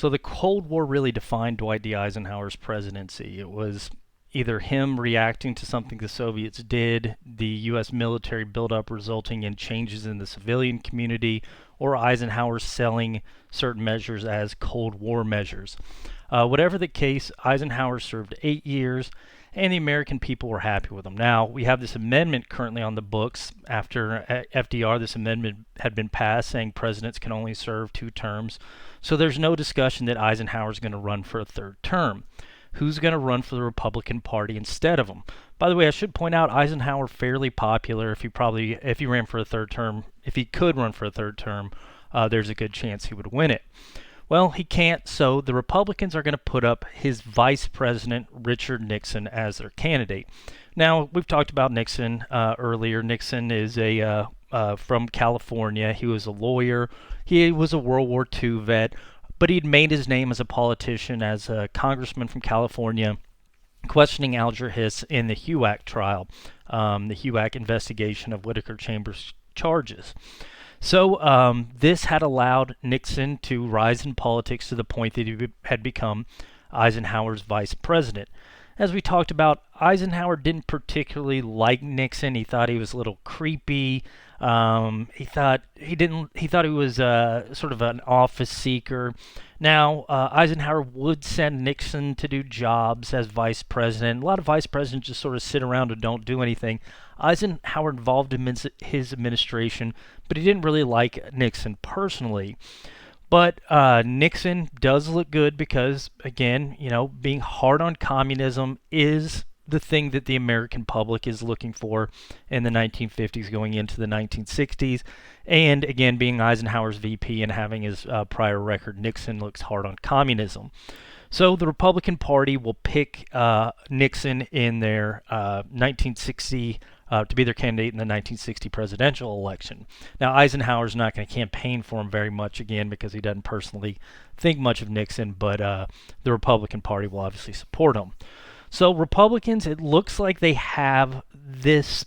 So the Cold War really defined Dwight D. Eisenhower's presidency. It was either him reacting to something the Soviets did, the U.S. military buildup resulting in changes in the civilian community, or Eisenhower selling certain measures as Cold War measures. Whatever the case, Eisenhower served 8 years, and the American people were happy with him. Now, we have this amendment currently on the books. After FDR, this amendment had been passed saying presidents can only serve 2 terms. So there's no discussion that Eisenhower's going to run for a 3rd term. Who's going to run for the Republican Party instead of him? By the way, I should point out Eisenhower fairly popular. If he ran for a 3rd term, if he could run for a 3rd term, there's a good chance he would win it. Well, he can't, so the Republicans are going to put up his vice president, Richard Nixon, as their candidate. Now, we've talked about Nixon earlier. Nixon is from California. He was a lawyer. He was a World War II vet, but he'd made his name as a politician, as a congressman from California, questioning Alger Hiss in the HUAC trial, the HUAC investigation of Whittaker Chambers' charges. So this had allowed Nixon to rise in politics to the point that he had become Eisenhower's vice president. As we talked about, Eisenhower didn't particularly like Nixon. He thought he was a little creepy. He thought he was sort of an office seeker. Now, Eisenhower would send Nixon to do jobs as vice president. A lot of vice presidents just sort of sit around and don't do anything. Eisenhower involved him in his administration, but he didn't really like Nixon personally. But Nixon does look good because, again, being hard on communism is the thing that the American public is looking for in the 1950s going into the 1960s. And again, being Eisenhower's VP and having his prior record, Nixon looks hard on communism. So the Republican Party will pick Nixon in their 1960 to be their candidate in the 1960 presidential election. Now, Eisenhower's not going to campaign for him very much, again, because he doesn't personally think much of Nixon, but the Republican Party will obviously support him. So Republicans, it looks like they have this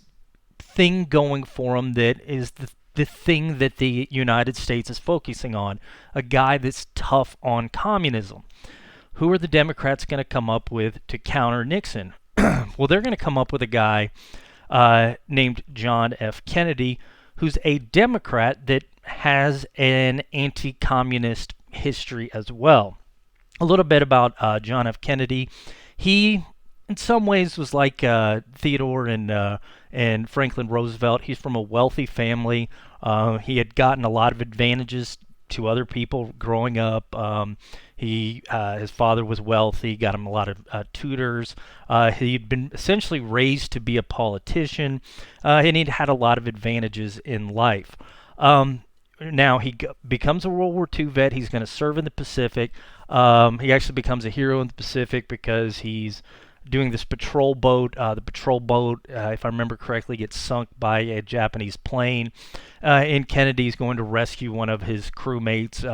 thing going for them that is the thing that the United States is focusing on, a guy that's tough on communism. Who are the Democrats going to come up with to counter Nixon? Well, they're going to come up with a guy named John F. Kennedy, who's a Democrat that has an anti-communist history as well. A little bit about John F. Kennedy. He, in some ways, was like Theodore and Franklin Roosevelt. He's from a wealthy family. He had gotten a lot of advantages to other people growing up. His father was wealthy, got him a lot of tutors. He'd been essentially raised to be a politician, and he'd had a lot of advantages in life. Now he becomes a World War II vet. He's going to serve in the Pacific. He actually becomes a hero in the Pacific because he's doing this patrol boat. The patrol boat, if I remember correctly, gets sunk by a Japanese plane, and Kennedy's going to rescue one of his crewmates,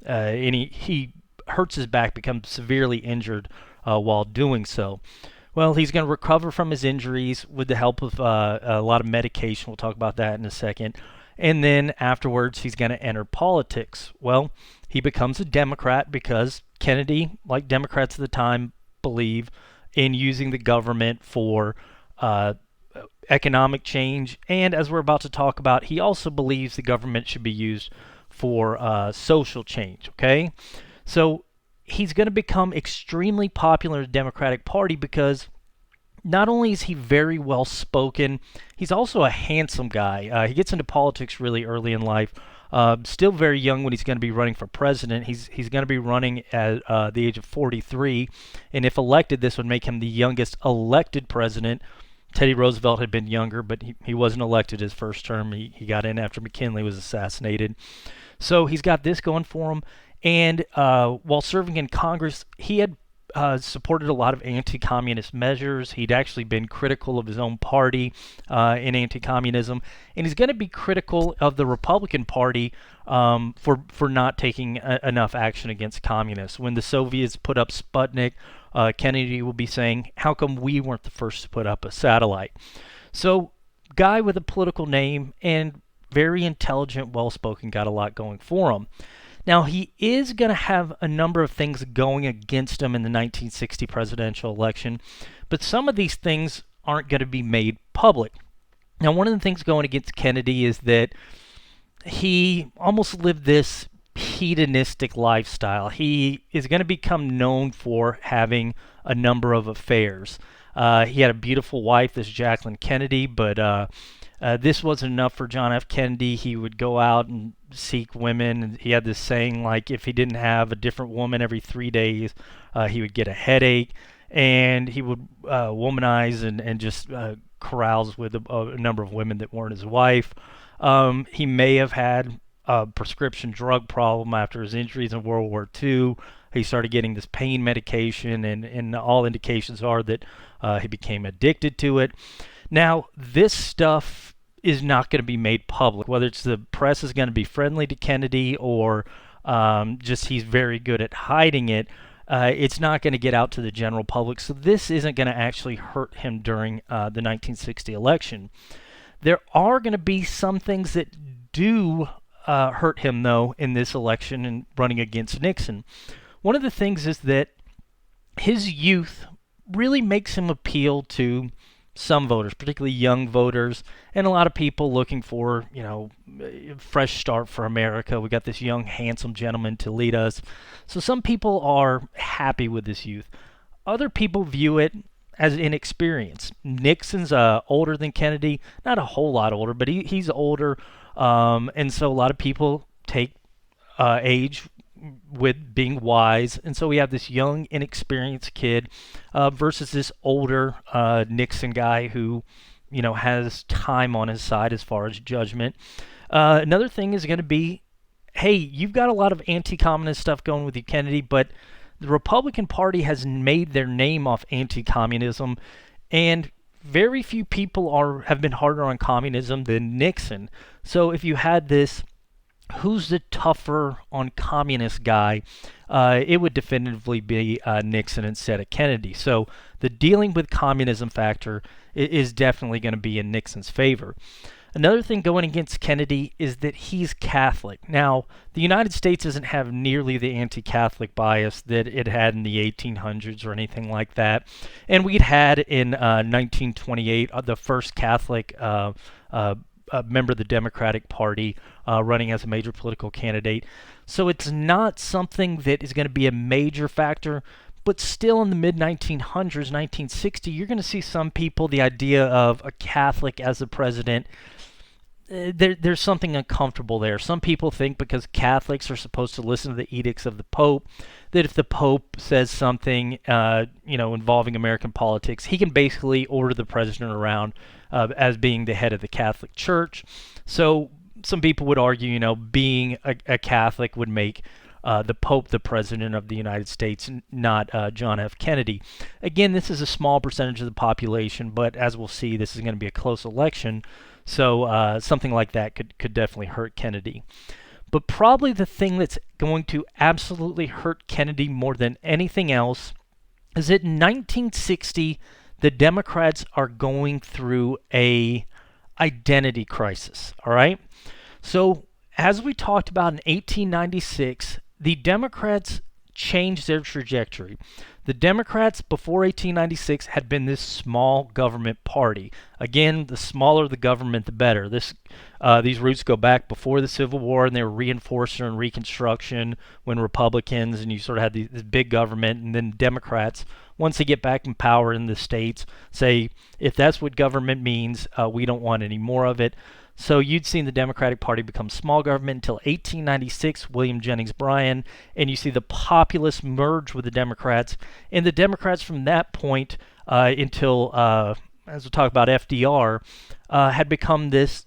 and he hurts his back, becomes severely injured while doing so. Well, he's going to recover from his injuries with the help of a lot of medication. We'll talk about that in a second. And then afterwards, he's going to enter politics. Well, he becomes a Democrat because Kennedy, like Democrats at the time, believe in using the government for economic change. And as we're about to talk about, he also believes the government should be used for social change, okay? So he's going to become extremely popular in the Democratic Party because not only is he very well spoken, he's also a handsome guy. He gets into politics really early in life. Still very young when he's going to be running for president. He's going to be running at the age of 43, and if elected, this would make him the youngest elected president. Teddy Roosevelt had been younger, but he wasn't elected his first term. He got in after McKinley was assassinated. So he's got this going for him. And while serving in Congress, he had supported a lot of anti-communist measures. He'd actually been critical of his own party in anti-communism, and he's going to be critical of the Republican Party for not taking enough action against communists. When the Soviets put up Sputnik, Kennedy will be saying, "How come we weren't the first to put up a satellite?" So, guy with a political name and very intelligent, well-spoken, got a lot going for him. Now, he is going to have a number of things going against him in the 1960 presidential election, but some of these things aren't going to be made public. Now, one of the things going against Kennedy is that he almost lived this hedonistic lifestyle. He is going to become known for having a number of affairs. He had a beautiful wife, this Jacqueline Kennedy, but this wasn't enough for John F. Kennedy. He would go out and seek women. And he had this saying, like, if he didn't have a different woman every 3 days, he would get a headache. And he would womanize and just carouse with a number of women that weren't his wife. He may have had a prescription drug problem after his injuries in World War II. He started getting this pain medication, and all indications are that he became addicted to it. Now, this stuff is not going to be made public, whether it's the press is going to be friendly to Kennedy or just he's very good at hiding it. It's not going to get out to the general public, so this isn't going to actually hurt him during the 1960 election. There are going to be some things that do hurt him, though, in this election and running against Nixon. One of the things is that his youth really makes him appeal to some voters, particularly young voters, and a lot of people looking for, a fresh start for America. We got this young, handsome gentleman to lead us. So some people are happy with this youth. Other people view it as inexperienced. Nixon's older than Kennedy, not a whole lot older, but he's older, and so a lot of people take age with being wise, and so we have this young, inexperienced kid versus this older Nixon guy who, has time on his side as far as judgment. Another thing is going to be, hey, you've got a lot of anti-communist stuff going with you, Kennedy, but the Republican Party has made their name off anti-communism, and very few people have been harder on communism than Nixon. So if you had this who's the tougher on communist guy, it would definitively be Nixon instead of Kennedy. So the dealing with communism factor is definitely going to be in Nixon's favor. Another thing going against Kennedy is that he's Catholic. Now, the United States doesn't have nearly the anti-Catholic bias that it had in the 1800s or anything like that. And we'd had in 1928 the first Catholic member of the Democratic Party running as a major political candidate. So it's not something that is going to be a major factor, but still in the mid-1900s, 1960, you're going to see some people, the idea of a Catholic as a president, there's something uncomfortable there. Some people think because Catholics are supposed to listen to the edicts of the Pope, that if the Pope says something, involving American politics, he can basically order the president around as being the head of the Catholic Church. So some people would argue, being a Catholic would make the Pope the president of the United States, not John F. Kennedy. Again, this is a small percentage of the population, but as we'll see, this is going to be a close election. So something like that could definitely hurt Kennedy. But probably the thing that's going to absolutely hurt Kennedy more than anything else is that in 1960, the Democrats are going through a identity crisis, all right? So as we talked about in 1896, the Democrats changed their trajectory. The Democrats before 1896 had been this small government party. Again, the smaller the government, the better. These roots go back before the Civil War, and they were reinforced during Reconstruction when Republicans, and you sort of had this big government, and then Democrats, once they get back in power in the states, say, if that's what government means, we don't want any more of it. So you'd seen the Democratic Party become small government until 1896, William Jennings Bryan, and you see the populists merge with the Democrats. And the Democrats from that point until, as we'll talk about FDR, had become this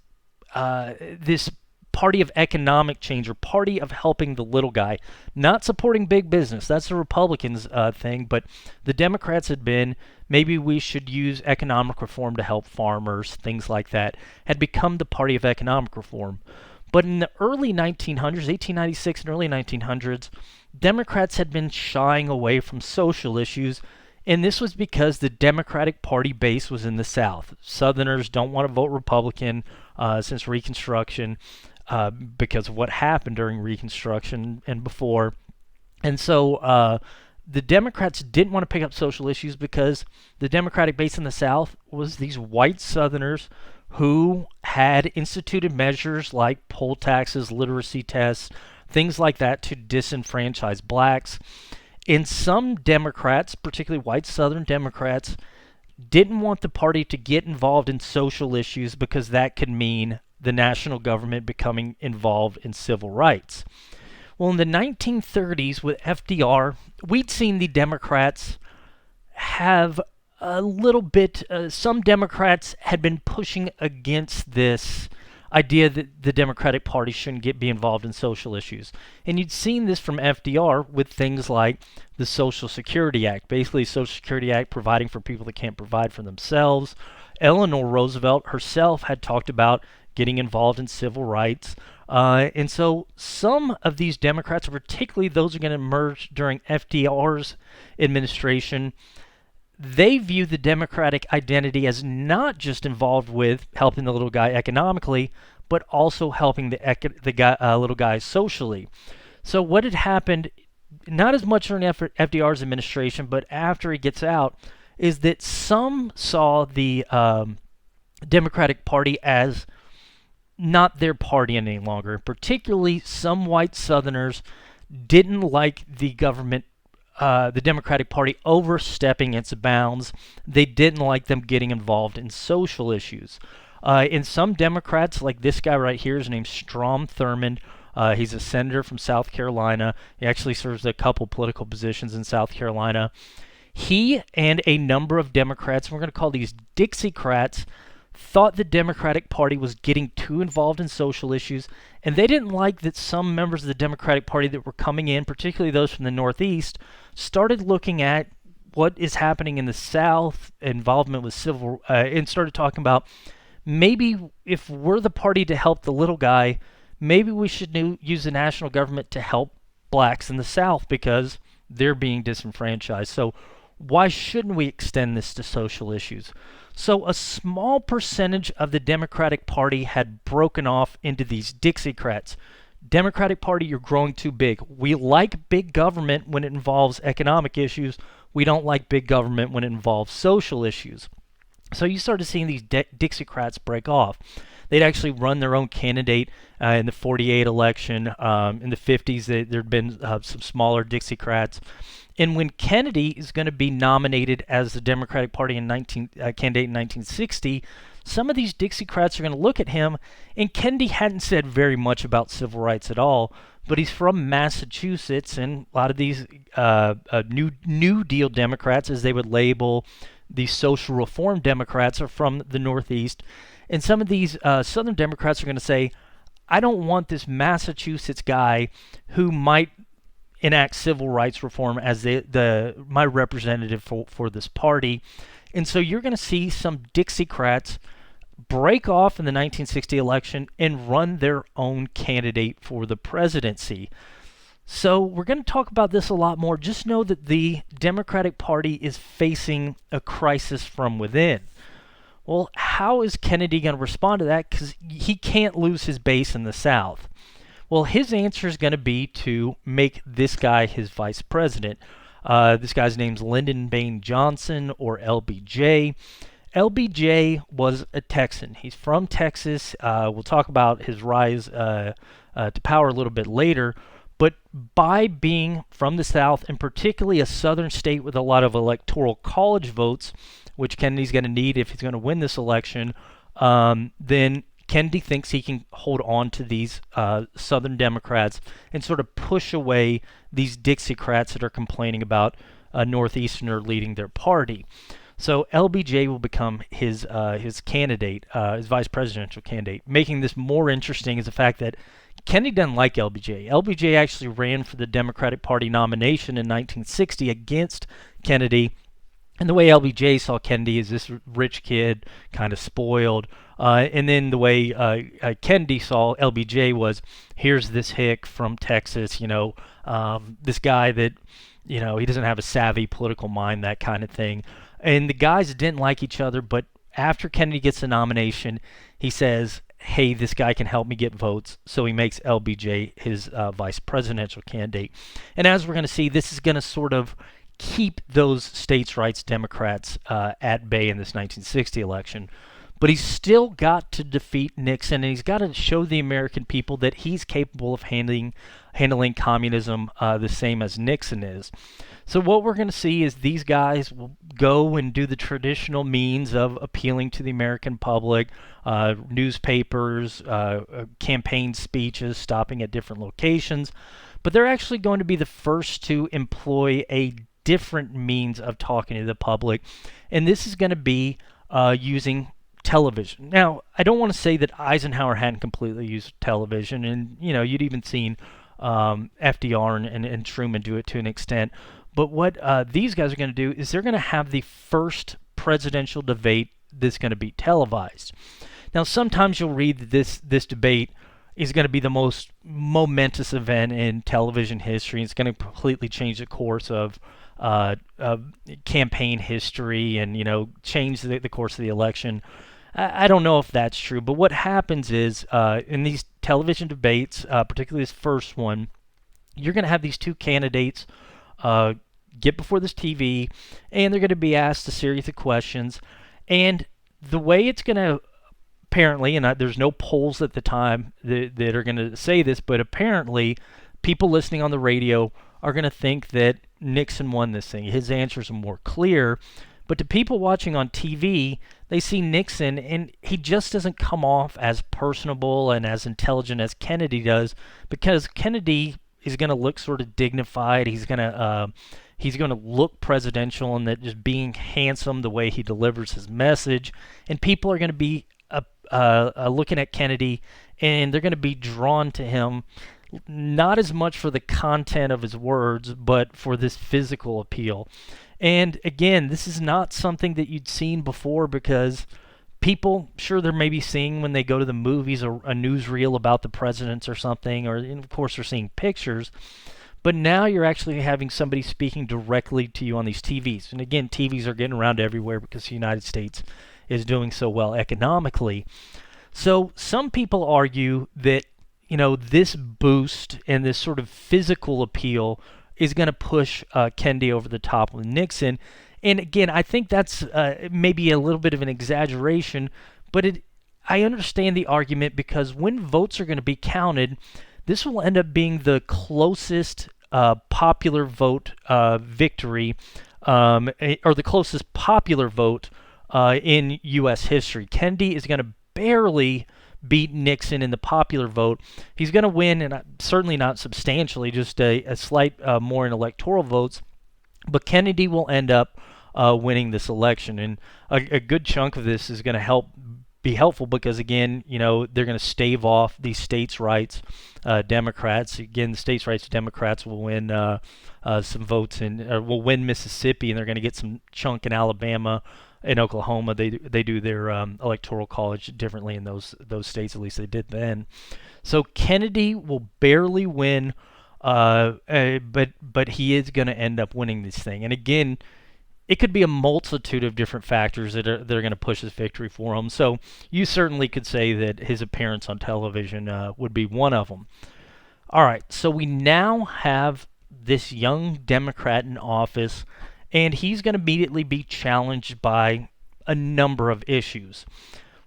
party of economic change, or party of helping the little guy, not supporting big business. That's the Republicans' thing, but the Democrats had been, maybe we should use economic reform to help farmers, things like that, had become the party of economic reform. But in the early 1900s, 1896 and early 1900s, Democrats had been shying away from social issues, and this was because the Democratic Party base was in the South. Southerners don't want to vote Republican since Reconstruction. because of what happened during Reconstruction and before. And so the Democrats didn't want to pick up social issues because the Democratic base in the South was these white Southerners who had instituted measures like poll taxes, literacy tests, things like that to disenfranchise blacks. And some Democrats, particularly white Southern Democrats, didn't want the party to get involved in social issues because that could mean the national government becoming involved in civil rights. Well, in the 1930s with FDR, we'd seen the Democrats have a little bit, some Democrats had been pushing against this idea that the Democratic Party shouldn't be involved in social issues. And you'd seen this from FDR with things like the Social Security Act, basically Social Security Act providing for people that can't provide for themselves. Eleanor Roosevelt herself had talked about getting involved in civil rights. And so some of these Democrats, particularly those who are going to emerge during FDR's administration, they view the Democratic identity as not just involved with helping the little guy economically, but also helping the little guy socially. So what had happened, not as much during FDR's administration, but after he gets out, is that some saw the Democratic Party as not their party any longer. Particularly, some white Southerners didn't like the government, the Democratic Party overstepping its bounds. They didn't like them getting involved in social issues. And some Democrats, like this guy right here, his name's Strom Thurmond. He's a senator from South Carolina. He actually serves a couple political positions in South Carolina. He and a number of Democrats, we're going to call these Dixiecrats, thought the Democratic Party was getting too involved in social issues, and they didn't like that some members of the Democratic Party that were coming in, particularly those from the Northeast, started looking at what is happening in the South, involvement with civil, and started talking about maybe if we're the party to help the little guy, maybe we should use the national government to help blacks in the South because they're being disenfranchised. So why shouldn't we extend this to social issues? So a small percentage of the Democratic Party had broken off into these Dixiecrats. Democratic Party, you're growing too big. We like big government when it involves economic issues. We don't like big government when it involves social issues. So you started seeing these Dixiecrats break off. They'd actually run their own candidate in the 48 election. In the 50s, there'd been some smaller Dixiecrats. And when Kennedy is going to be nominated as the Democratic Party candidate in 1960, some of these Dixiecrats are going to look at him, and Kennedy hadn't said very much about civil rights at all, but he's from Massachusetts, and a lot of these New Deal Democrats, as they would label the social reform Democrats, are from the Northeast. And some of these Southern Democrats are going to say, I don't want this Massachusetts guy who might enact civil rights reform as my representative for this party. And so you're going to see some Dixiecrats break off in the 1960 election and run their own candidate for the presidency. So we're going to talk about this a lot more. Just know that the Democratic Party is facing a crisis from within. Well, how is Kennedy going to respond to that? Because he can't lose his base in the South. Well, his answer is going to be to make this guy his vice president. This guy's name's Lyndon B. Johnson, or LBJ. LBJ was a Texan. He's from Texas. We'll talk about his rise to power a little bit later. But by being from the South, and particularly a southern state with a lot of electoral college votes, which Kennedy's going to need if he's going to win this election, then Kennedy thinks he can hold on to these Southern Democrats and sort of push away these Dixiecrats that are complaining about a Northeasterner leading their party. So LBJ will become his candidate, his vice presidential candidate. Making this more interesting is the fact that Kennedy doesn't like LBJ. LBJ actually ran for the Democratic Party nomination in 1960 against Kennedy. And the way LBJ saw Kennedy is this rich kid, kind of spoiled. And then the way Kennedy saw LBJ was, here's this hick from Texas, this guy that, he doesn't have a savvy political mind, that kind of thing. And the guys didn't like each other, but after Kennedy gets the nomination, he says, hey, this guy can help me get votes, so he makes LBJ his vice presidential candidate. And as we're going to see, this is going to sort of keep those states' rights Democrats at bay in this 1960 election. But he's still got to defeat Nixon, and he's got to show the American people that he's capable of handling communism the same as Nixon is. So what we're going to see is these guys will go and do the traditional means of appealing to the American public, newspapers, campaign speeches, stopping at different locations. But they're actually going to be the first to employ a different means of talking to the public, and this is going to be using television. Now, I don't want to say that Eisenhower hadn't completely used television, and you'd even seen FDR and Truman do it to an extent. But what these guys are going to do is they're going to have the first presidential debate that's going to be televised. Now, sometimes you'll read that this debate is going to be the most momentous event in television history. It's going to completely change the course of campaign history and change the course of the election. I don't know if that's true, but what happens is in these television debates, particularly this first one, you're going to have these two candidates get before this TV, and they're going to be asked a series of questions. And the way it's going to apparently, and there's no polls at the time that are going to say this, but apparently people listening on the radio are going to think that Nixon won this thing. His answers are more clear. But to people watching on TV, they see Nixon, and he just doesn't come off as personable and as intelligent as Kennedy does, because Kennedy is going to look sort of dignified. He's going to look presidential, and that just being handsome, the way he delivers his message, and people are going to be looking at Kennedy, and they're going to be drawn to him, not as much for the content of his words, but for this physical appeal. And again, this is not something that you'd seen before, because people, sure, they're maybe seeing when they go to the movies a newsreel about the presidents or something, or of course they're seeing pictures, but now you're actually having somebody speaking directly to you on these TVs. And again, TVs are getting around everywhere because the United States is doing so well economically. So some people argue that this boost and this sort of physical appeal is going to push Kennedy over the top with Nixon. And again, I think that's maybe a little bit of an exaggeration, but I understand the argument, because when votes are going to be counted, this will end up being the closest popular vote victory, or the closest popular vote in U.S. history. Kennedy is going to barely beat Nixon in the popular vote. He's going to win, and certainly not substantially, just a slight more in electoral votes. But Kennedy will end up winning this election, and a good chunk of this is going to be helpful because, again, they're going to stave off these states' rights Democrats. Again, the states' rights Democrats will win some votes will win Mississippi, and they're going to get some chunk in Alabama. In Oklahoma, they do their electoral college differently in those states. At least they did then. So Kennedy will barely win, but he is going to end up winning this thing. And again, it could be a multitude of different factors that are going to push his victory for him. So you certainly could say that his appearance on television would be one of them. All right, so we now have this young Democrat in office, and he's going to immediately be challenged by a number of issues.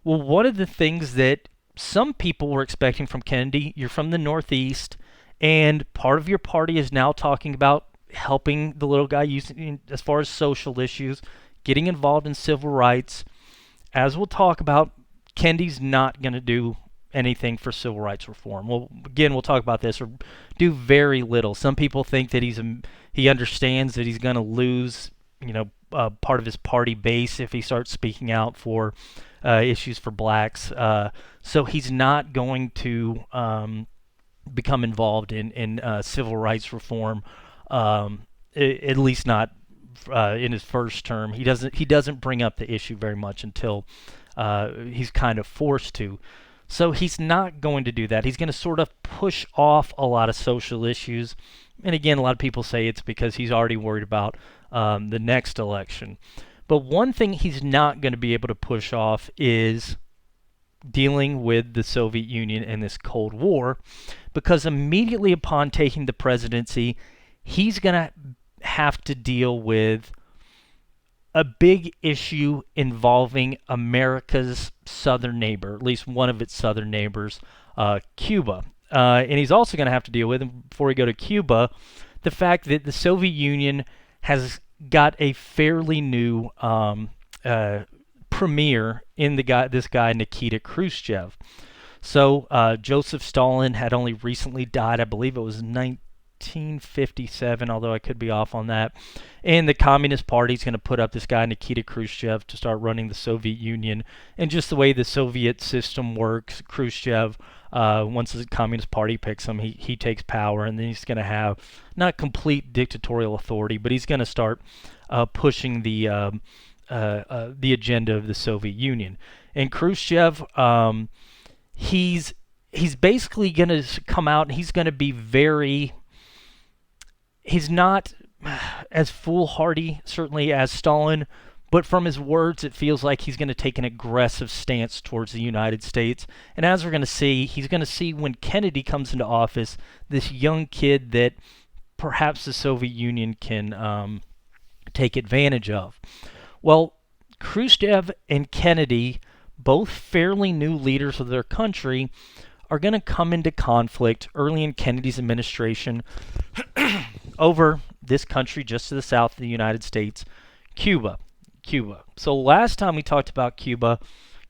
Well, one of the things that some people were expecting from Kennedy, you're from the Northeast, and part of your party is now talking about helping the little guy as far as social issues, getting involved in civil rights. As we'll talk about, Kennedy's not going to do anything for civil rights reform. Well, again, we'll talk about this, or do very little. Some people think that he understands that he's going to lose, part of his party base if he starts speaking out for issues for blacks. So he's not going to become involved in civil rights reform, at least not in his first term. He doesn't bring up the issue very much until he's kind of forced to. So he's not going to do that. He's going to sort of push off a lot of social issues. And again, a lot of people say it's because he's already worried about the next election. But one thing he's not going to be able to push off is dealing with the Soviet Union in this Cold War, because immediately upon taking the presidency, he's going to have to deal with a big issue involving America's southern neighbor, at least one of its southern neighbors, Cuba. And he's also going to have to deal with, before we go to Cuba, the fact that the Soviet Union has got a fairly new premier in this guy Nikita Khrushchev. So Joseph Stalin had only recently died. I believe it was 1957, although I could be off on that. And the Communist Party is going to put up this guy Nikita Khrushchev to start running the Soviet Union. And just the way the Soviet system works, Khrushchev, once the Communist Party picks him, he takes power, and then he's going to have not complete dictatorial authority, but he's going to start pushing the agenda of the Soviet Union. And Khrushchev, he's basically going to come out, and he's going to be he's not as foolhardy, certainly, as Stalin, but from his words, it feels like he's going to take an aggressive stance towards the United States. And as we're going to see, he's going to see when Kennedy comes into office, this young kid that perhaps the Soviet Union can take advantage of. Well, Khrushchev and Kennedy, both fairly new leaders of their country, are going to come into conflict early in Kennedy's administration over this country just to the south of the United States, Cuba. So last time we talked about Cuba,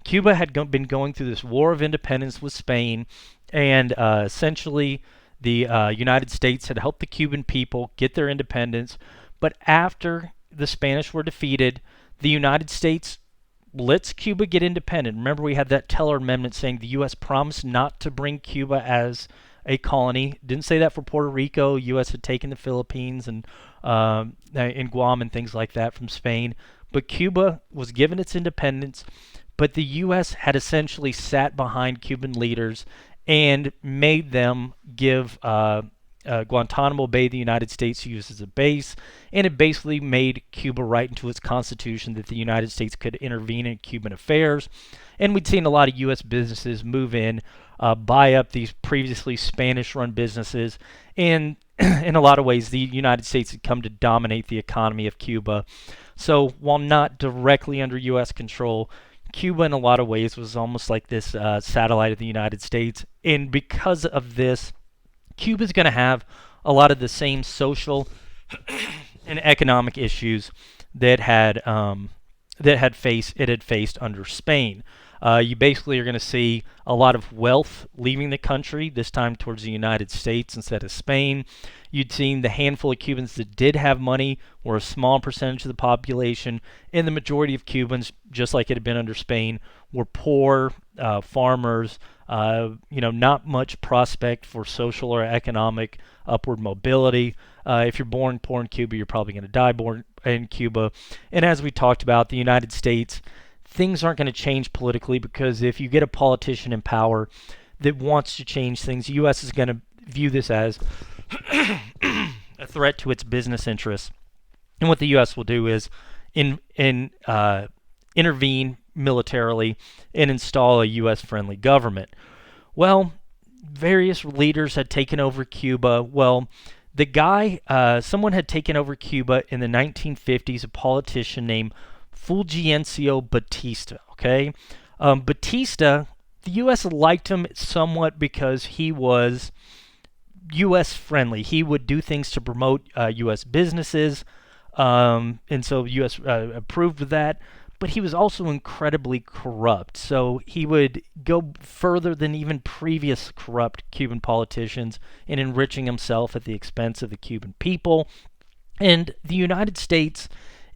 Cuba had been going through this war of independence with Spain, and essentially the United States had helped the Cuban people get their independence. But after the Spanish were defeated, the United States lets Cuba get independent. Remember, we had that Teller Amendment saying the U.S. promised not to bring Cuba as a colony. Didn't say that for Puerto Rico. U.S. had taken the Philippines and Guam and things like that from Spain. But Cuba was given its independence, but the U.S. had essentially sat behind Cuban leaders and made them give Guantanamo Bay, the United States, use as a base, and it basically made Cuba write into its constitution that the United States could intervene in Cuban affairs. And we'd seen a lot of U.S. businesses move in, buy up these previously Spanish-run businesses, and in a lot of ways, the United States had come to dominate the economy of Cuba. So while not directly under U.S. control, Cuba in a lot of ways was almost like this satellite of the United States. And because of this, Cuba's going to have a lot of the same social and economic issues that it had faced under Spain. You basically are going to see a lot of wealth leaving the country, this time towards the United States instead of Spain. You'd seen the handful of Cubans that did have money were a small percentage of the population, and the majority of Cubans, just like it had been under Spain, were poor farmers, not much prospect for social or economic upward mobility. If you're born poor in Cuba, you're probably going to die born in Cuba. And as we talked about, the United States, things aren't going to change politically, because if you get a politician in power that wants to change things, the U.S. is going to view this as a threat to its business interests. And what the U.S. will do is intervene militarily and install a U.S.-friendly government. Well, various leaders had taken over Cuba. Well, someone had taken over Cuba in the 1950s, a politician named Fulgencio Batista, okay? Batista, the U.S. liked him somewhat because he was U.S. friendly. He would do things to promote U.S. businesses, and so the U.S. approved of that. But he was also incredibly corrupt, so he would go further than even previous corrupt Cuban politicians in enriching himself at the expense of the Cuban people. And the United States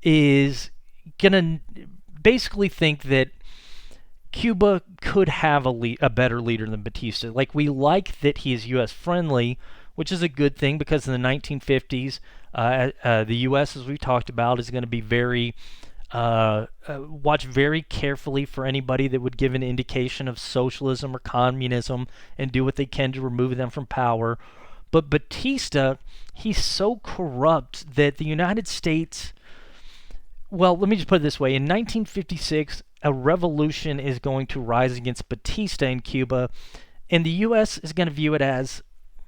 is going to basically think that Cuba could have a better leader than Batista. Like, we like that he is U.S. friendly, which is a good thing, because in the 1950s, the U.S., as we've talked about, is going to be watch very carefully for anybody that would give an indication of socialism or communism and do what they can to remove them from power. But Batista, he's so corrupt that the United States, well, let me just put it this way. In 1956, a revolution is going to rise against Batista in Cuba, and the U.S. is going to view it as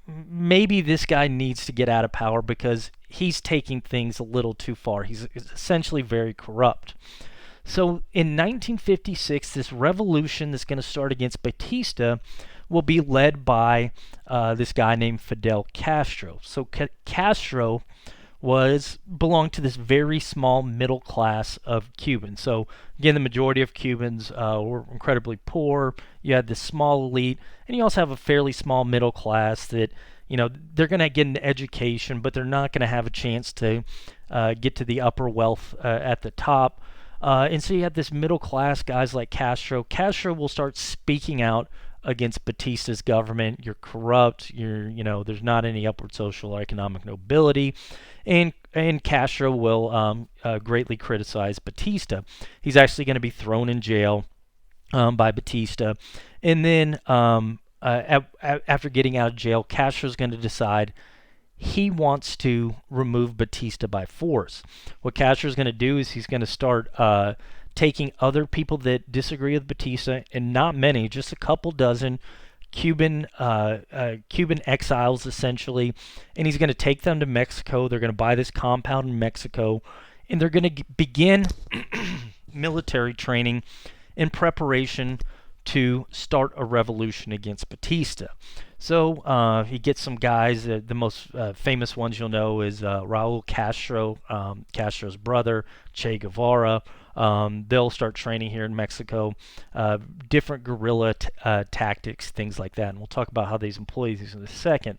maybe this guy needs to get out of power because he's taking things a little too far. He's essentially very corrupt. So in 1956, this revolution that's going to start against Batista will be led by this guy named Fidel Castro. So Castro belonged to this very small middle class of Cubans. So again, the majority of Cubans were incredibly poor. You had this small elite, and you also have a fairly small middle class that, they're going to get an education, but they're not going to have a chance to get to the upper wealth at the top. And so you have this middle class guys like Castro. Castro will start speaking out against Batista's government. You're corrupt. There's not any upward social or economic mobility, and Castro will greatly criticize Batista. He's actually going to be thrown in jail by Batista, and then after getting out of jail, Castro's going to decide he wants to remove Batista by force. What Castro's going to do is he's going to start taking other people that disagree with Batista, and not many, just a couple dozen Cuban exiles essentially, and he's going to take them to Mexico. They're going to buy this compound in Mexico, and they're going to begin military training in preparation to start a revolution against Batista. So he gets some guys. The most famous ones you'll know is Raul Castro, Castro's brother, Che Guevara. They'll start training here in Mexico, different guerrilla tactics, things like that. And we'll talk about how these employ these in a second.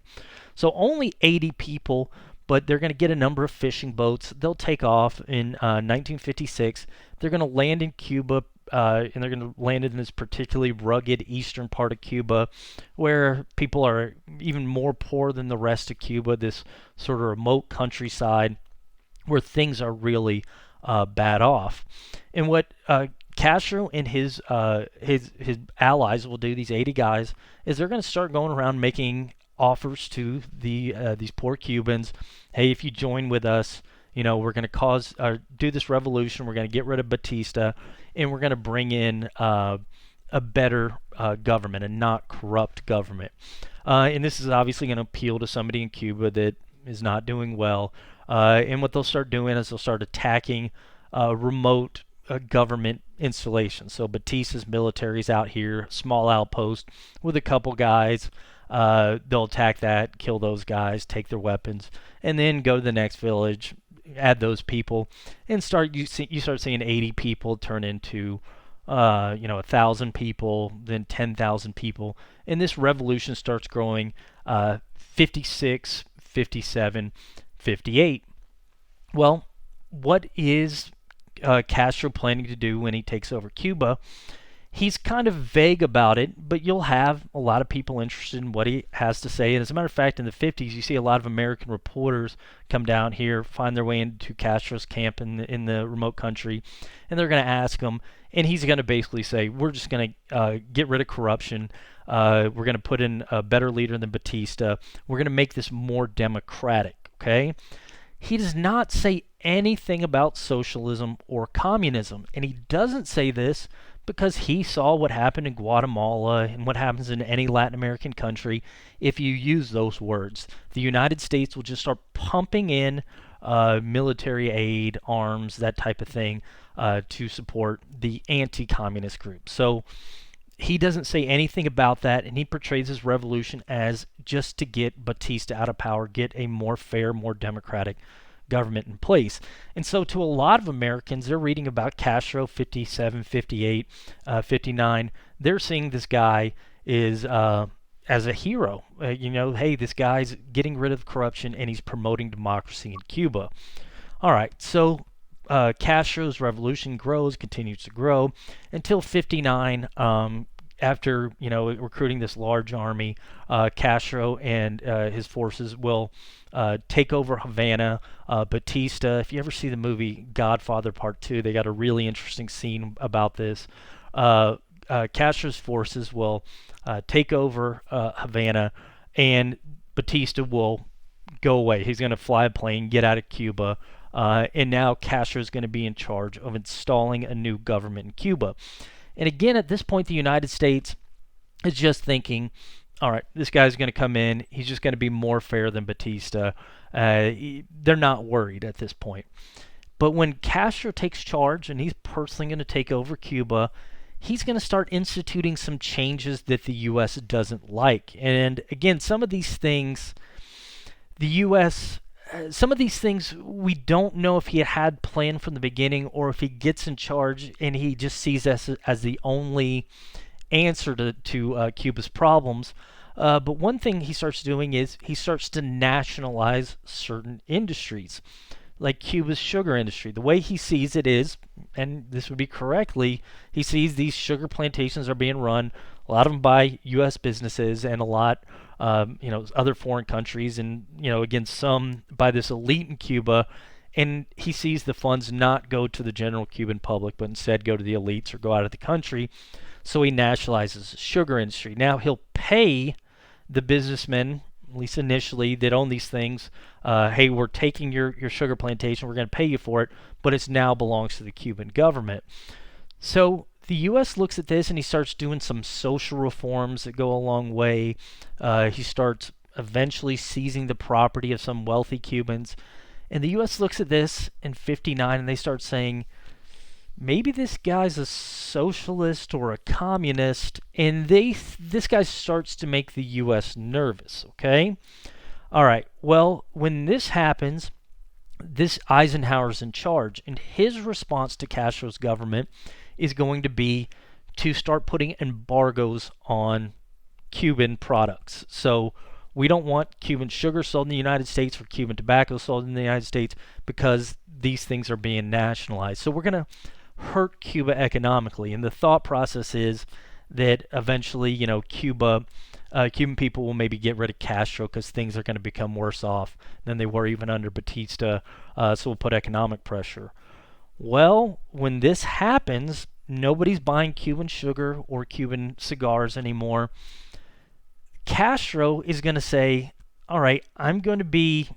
So only 80 people, but they're going to get a number of fishing boats. They'll take off in 1956. They're going to land in Cuba, and they're going to land in this particularly rugged eastern part of Cuba where people are even more poor than the rest of Cuba, this sort of remote countryside where things are really bad off. And what Castro and his allies will do, these 80 guys, is they're going to start going around making offers to these poor Cubans. Hey, if you join with us, we're going to do this revolution. We're going to get rid of Batista, and we're going to bring in a better government, a not corrupt government. And this is obviously going to appeal to somebody in Cuba that is not doing well. And what they'll start doing is they'll start attacking remote government installations. So Batista's military is out here, small outpost with a couple guys. They'll attack that, kill those guys, take their weapons, and then go to the next village, add those people, and you start seeing 80 people turn into 1,000 people, then 10,000 people, and this revolution starts growing. 56, 57, 58. Well, what is Castro planning to do when he takes over Cuba? He's kind of vague about it, but you'll have a lot of people interested in what he has to say. And as a matter of fact, in the 50s, you see a lot of American reporters come down here, find their way into Castro's camp in the remote country, and they're going to ask him, and he's going to basically say, we're just going to get rid of corruption. We're going to put in a better leader than Batista. We're going to make this more democratic, okay? He does not say anything about socialism or communism, and he doesn't say this because he saw what happened in Guatemala and what happens in any Latin American country if you use those words. The United States will just start pumping in military aid, arms, that type of thing to support the anti-communist group. So he doesn't say anything about that, and he portrays his revolution as just to get Batista out of power, get a more fair, more democratic government in place. And so to a lot of Americans, they're reading about Castro 57, 58, 59. They're seeing this guy is as a hero. Hey, this guy's getting rid of corruption and he's promoting democracy in Cuba. All right, so Castro's revolution continues to grow until 59. After recruiting this large army, Castro and his forces will take over Havana. Batista, if you ever see the movie Godfather Part 2, they got a really interesting scene about this. Castro's forces will take over Havana, and Batista will go away. He's going to fly a plane, get out of Cuba, and now Castro is going to be in charge of installing a new government in Cuba. And again, at this point, the United States is just thinking, all right, this guy's going to come in. He's just going to be more fair than Batista. They're not worried at this point. But when Castro takes charge and he's personally going to take over Cuba, he's going to start instituting some changes that the U.S. doesn't like. And again, some of these things, the U.S., some of these things we don't know if he had planned from the beginning or if he gets in charge and he just sees us as the only answer to Cuba's problems. But one thing he starts doing is he starts to nationalize certain industries, like Cuba's sugar industry. The way he sees it is, and this would be correctly, he sees these sugar plantations are being run, a lot of them by U.S. businesses and a lot, other foreign countries, and, again, some by this elite in Cuba. And he sees the funds not go to the general Cuban public, but instead go to the elites or go out of the country. So he nationalizes the sugar industry. Now he'll pay the businessmen, at least initially, that own these things, hey, we're taking your sugar plantation, we're going to pay you for it, but it now belongs to the Cuban government. So the U.S. looks at this and he starts doing some social reforms that go a long way. He starts eventually seizing the property of some wealthy Cubans. And the U.S. looks at this in '59 and they start saying, maybe this guy's a socialist or a communist, and this guy starts to make the U.S. nervous, okay? All right, well, when this happens, this Eisenhower's in charge, and his response to Castro's government is going to be to start putting embargoes on Cuban products. So we don't want Cuban sugar sold in the United States or Cuban tobacco sold in the United States because these things are being nationalized. So we're going to hurt Cuba economically, and the thought process is that eventually, Cuban people will maybe get rid of Castro because things are going to become worse off than they were even under Batista. So we'll put economic pressure. Well, when this happens, nobody's buying Cuban sugar or Cuban cigars anymore. Castro is going to say, all right, I'm going to be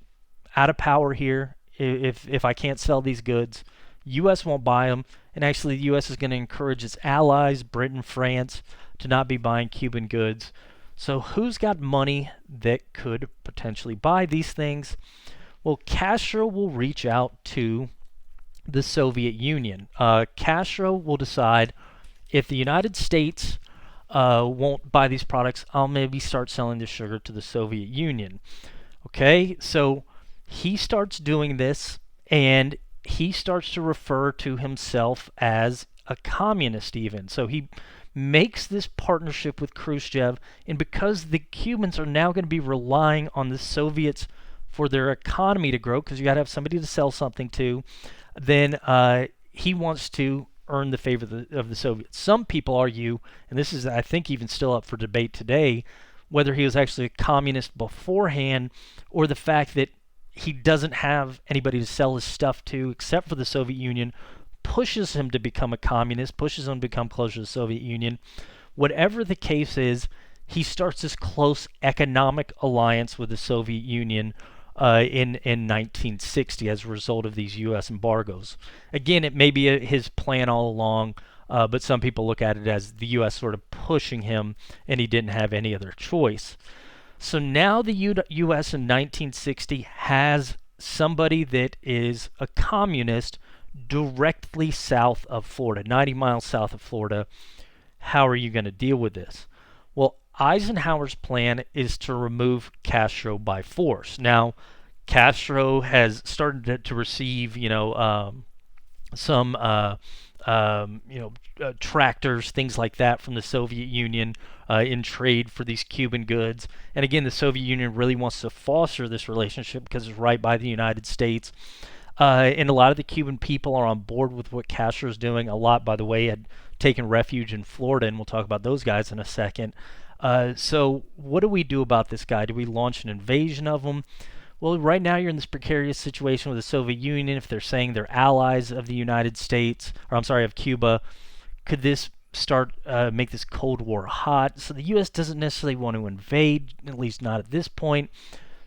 out of power here if I can't sell these goods. U.S. won't buy them, and actually the U.S. is going to encourage its allies, Britain, France, to not be buying Cuban goods. So who's got money that could potentially buy these things? Well, Castro will reach out to the Soviet Union. Castro will decide, if the United States won't buy these products, I'll maybe start selling the sugar to the Soviet Union. Okay, so he starts doing this, and he starts to refer to himself as a communist even. So he makes this partnership with Khrushchev, and because the Cubans are now going to be relying on the Soviets for their economy to grow, because you got to have somebody to sell something to, then he wants to earn the favor of the Soviets. Some people argue, and this is, I think, even still up for debate today, whether he was actually a communist beforehand or the fact that he doesn't have anybody to sell his stuff to except for the Soviet Union pushes him to become a communist, pushes him to become closer to the Soviet Union. Whatever the case is, he starts this close economic alliance with the Soviet Union in 1960 as a result of these U.S. embargoes. Again, it may be his plan all along, but some people look at it as the U.S. sort of pushing him, and he didn't have any other choice. So now the U.S. in 1960 has somebody that is a communist directly south of Florida, 90 miles south of Florida. How are you going to deal with this? Well, Eisenhower's plan is to remove Castro by force. Now, Castro has started to receive, some tractors, things like that from the Soviet Union in trade for these Cuban goods. And again, the Soviet Union really wants to foster this relationship because it's right by the United States. And a lot of the Cuban people are on board with what Castro's doing. A lot, by the way, had taken refuge in Florida, and we'll talk about those guys in a second. So what do we do about this guy? Do we launch an invasion of him? Well, right now you're in this precarious situation with the Soviet Union. If they're saying they're allies of the United States, or I'm sorry, of Cuba, could this make this Cold War hot? So the U.S. doesn't necessarily want to invade, at least not at this point.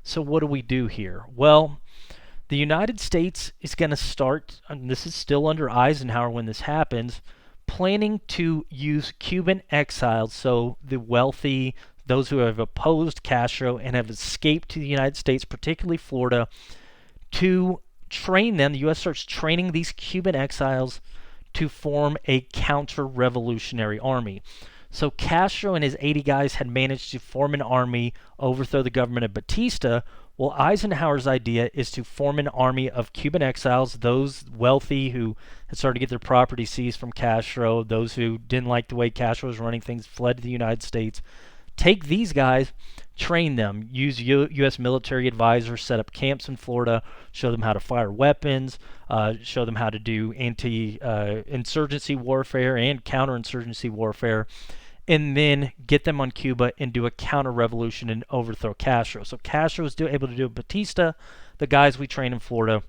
So what do we do here? Well, The United States is going to start, and this is still under Eisenhower when this happens, planning to use Cuban exiles, so the wealthy, those who have opposed Castro and have escaped to the United States, particularly Florida, to train them. The U.S. starts training these Cuban exiles to form a counter-revolutionary army. So Castro and his 80 guys had managed to form an army, overthrow the government of Batista. Well, Eisenhower's idea is to form an army of Cuban exiles, those wealthy who had started to get their property seized from Castro, those who didn't like the way Castro was running things, fled to the United States. Take these guys, train them, use U.S. military advisors, set up camps in Florida, show them how to fire weapons, show them how to do anti-insurgency warfare and counterinsurgency warfare, and then get them on Cuba and do a counter-revolution and overthrow Castro. So Castro was able to do it. Batista, the guys we train in Florida,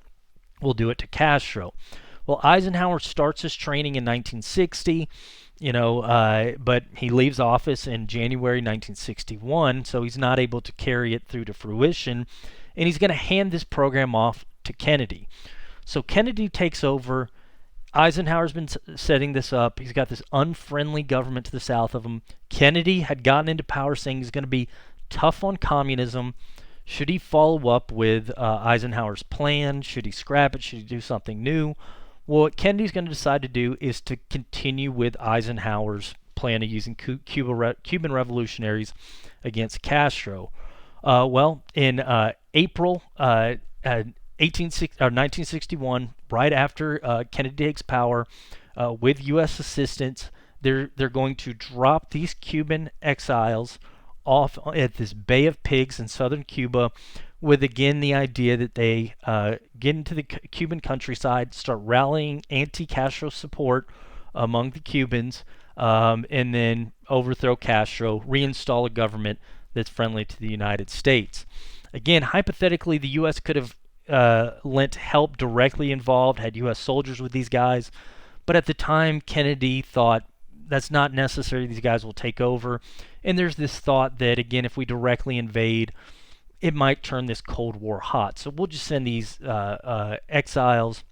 will do it to Castro. Well, Eisenhower starts his training in 1960, but he leaves office in January 1961, so he's not able to carry it through to fruition, and he's going to hand this program off to Kennedy. So Kennedy takes over. Eisenhower's been setting this up. He's got this unfriendly government to the south of him. Kennedy had gotten into power saying he's going to be tough on communism. Should he follow up with Eisenhower's plan? Should he scrap it? Should he do something new? Well, what Kennedy's going to decide to do is to continue with Eisenhower's plan of using Cuban revolutionaries against Castro. In April 1961, right after Kennedy takes power, with U.S. assistance, they're going to drop these Cuban exiles off at this Bay of Pigs in southern Cuba, with again the idea that they get into the Cuban countryside, start rallying anti-Castro support among the Cubans, and then overthrow Castro, reinstall a government that's friendly to the United States. Again, hypothetically, the U.S. could have lent help directly involved, had U.S. soldiers with these guys, but at the time, Kennedy thought that's not necessary. These guys will take over, and there's this thought that, again, if we directly invade, it might turn this Cold War hot. So we'll just send these exiles,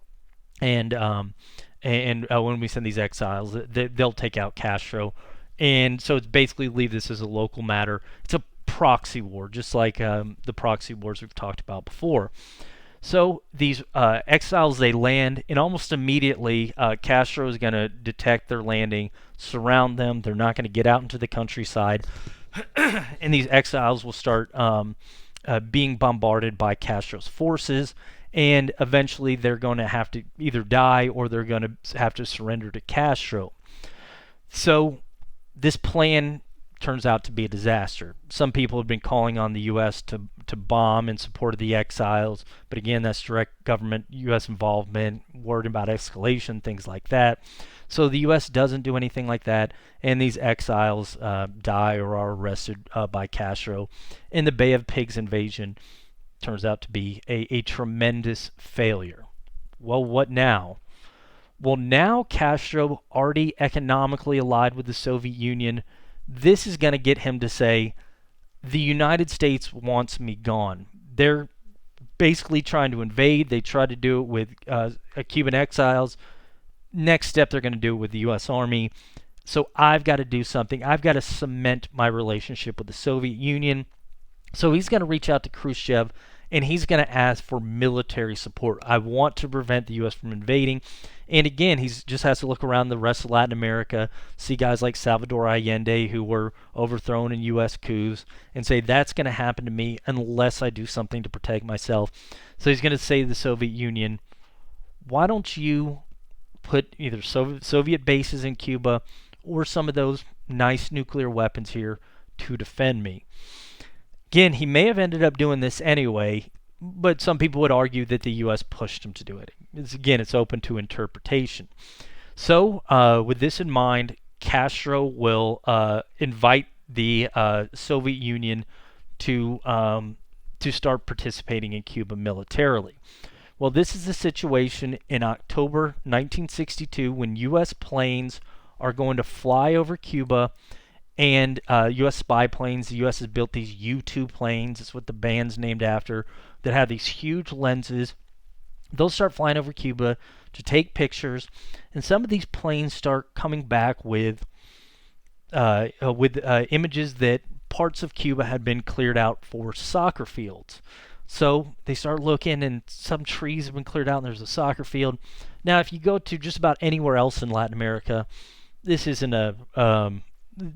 and when we send these exiles, they'll take out Castro. And so it's basically leave this as a local matter. It's a proxy war, just like the proxy wars we've talked about before. So these exiles, they land, and almost immediately Castro is going to detect their landing, surround them. They're not going to get out into the countryside, and these exiles will start being bombarded by Castro's forces, and eventually they're going to have to either die or they're going to have to surrender to Castro. So this plan turns out to be a disaster. Some people have been calling on the U.S. to bomb in support of the exiles, but again, that's direct government U.S. involvement, worried about escalation, things like that. So the U.S. doesn't do anything like that, and these exiles die or are arrested by Castro. And the Bay of Pigs invasion turns out to be a tremendous failure. Well, what now? Well, now Castro, already economically allied with the Soviet Union, this is going to get him to say, the United States wants me gone. They're basically trying to invade. They tried to do it with Cuban exiles. Next step, they're going to do it with the U.S. Army. So I've got to do something. I've got to cement my relationship with the Soviet Union. So he's going to reach out to Khrushchev, and he's going to ask for military support. I want to prevent the U.S. from invading. And again, he just has to look around the rest of Latin America, see guys like Salvador Allende who were overthrown in U.S. coups, and say, that's going to happen to me unless I do something to protect myself. So he's going to say to the Soviet Union, why don't you put either Soviet bases in Cuba or some of those nice nuclear weapons here to defend me? Again, he may have ended up doing this anyway, but some people would argue that the U.S. pushed him to do it. It's open to interpretation. So, with this in mind, Castro will invite the Soviet Union to start participating in Cuba militarily. Well, this is the situation in October 1962 when U.S. planes are going to fly over Cuba, and U.S. spy planes. The U.S. has built these U-2 planes. It's what the band's named after, that have these huge lenses They'll start flying over Cuba to take pictures, and some of these planes start coming back with images that parts of Cuba had been cleared out for soccer fields. So they start looking, and some trees have been cleared out, and there's a soccer field. Now, if you go to just about anywhere else in Latin America, this isn't a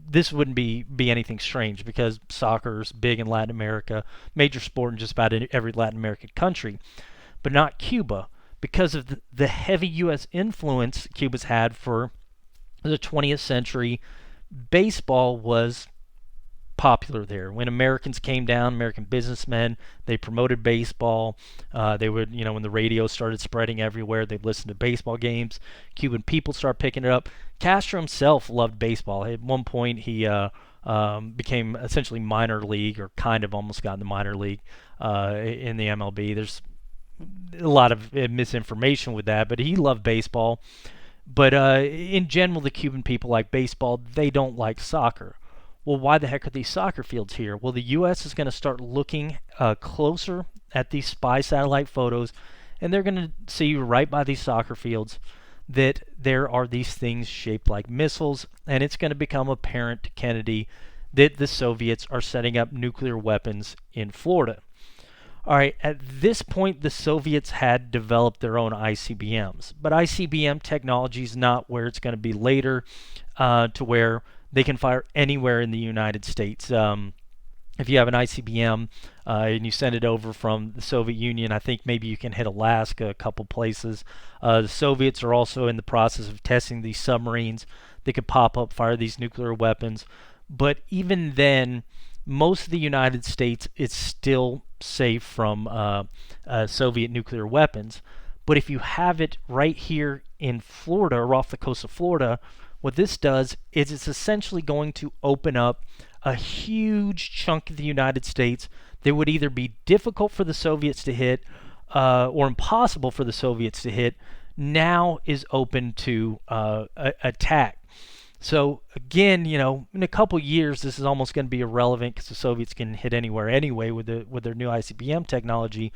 this wouldn't be anything strange, because soccer's big in Latin America, major sport in just about every Latin American country, but not Cuba, because of the heavy U.S. influence Cuba's had for the 20th century. Baseball was popular there. When Americans came down, American businessmen, they promoted baseball. They would, when the radio started spreading everywhere, they'd listen to baseball games. Cuban people start picking it up. Castro himself loved baseball. At one point, he became essentially minor league, or kind of almost got in the minor league in the MLB. There's a lot of misinformation with that, but he loved baseball. But in general, the Cuban people like baseball. They don't like soccer. Well, why the heck are these soccer fields here? Well, the U.S. is going to start looking closer at these spy satellite photos, and they're going to see right by these soccer fields that there are these things shaped like missiles, and it's going to become apparent to Kennedy that the Soviets are setting up nuclear weapons in Florida. All right, at this point, the Soviets had developed their own ICBMs, but ICBM technology is not where it's going to be later, to where they can fire anywhere in the United States. If you have an ICBM and you send it over from the Soviet Union, I think maybe you can hit Alaska, a couple places. The Soviets are also in the process of testing these submarines. They could pop up, fire these nuclear weapons. But even then, most of the United States is still safe from Soviet nuclear weapons. But if you have it right here in Florida, or off the coast of Florida, what this does is it's essentially going to open up a huge chunk of the United States that would either be difficult for the Soviets to hit or impossible for the Soviets to hit, now is open to attack. So again, in a couple years, this is almost going to be irrelevant, because the Soviets can hit anywhere anyway with their new ICBM technology.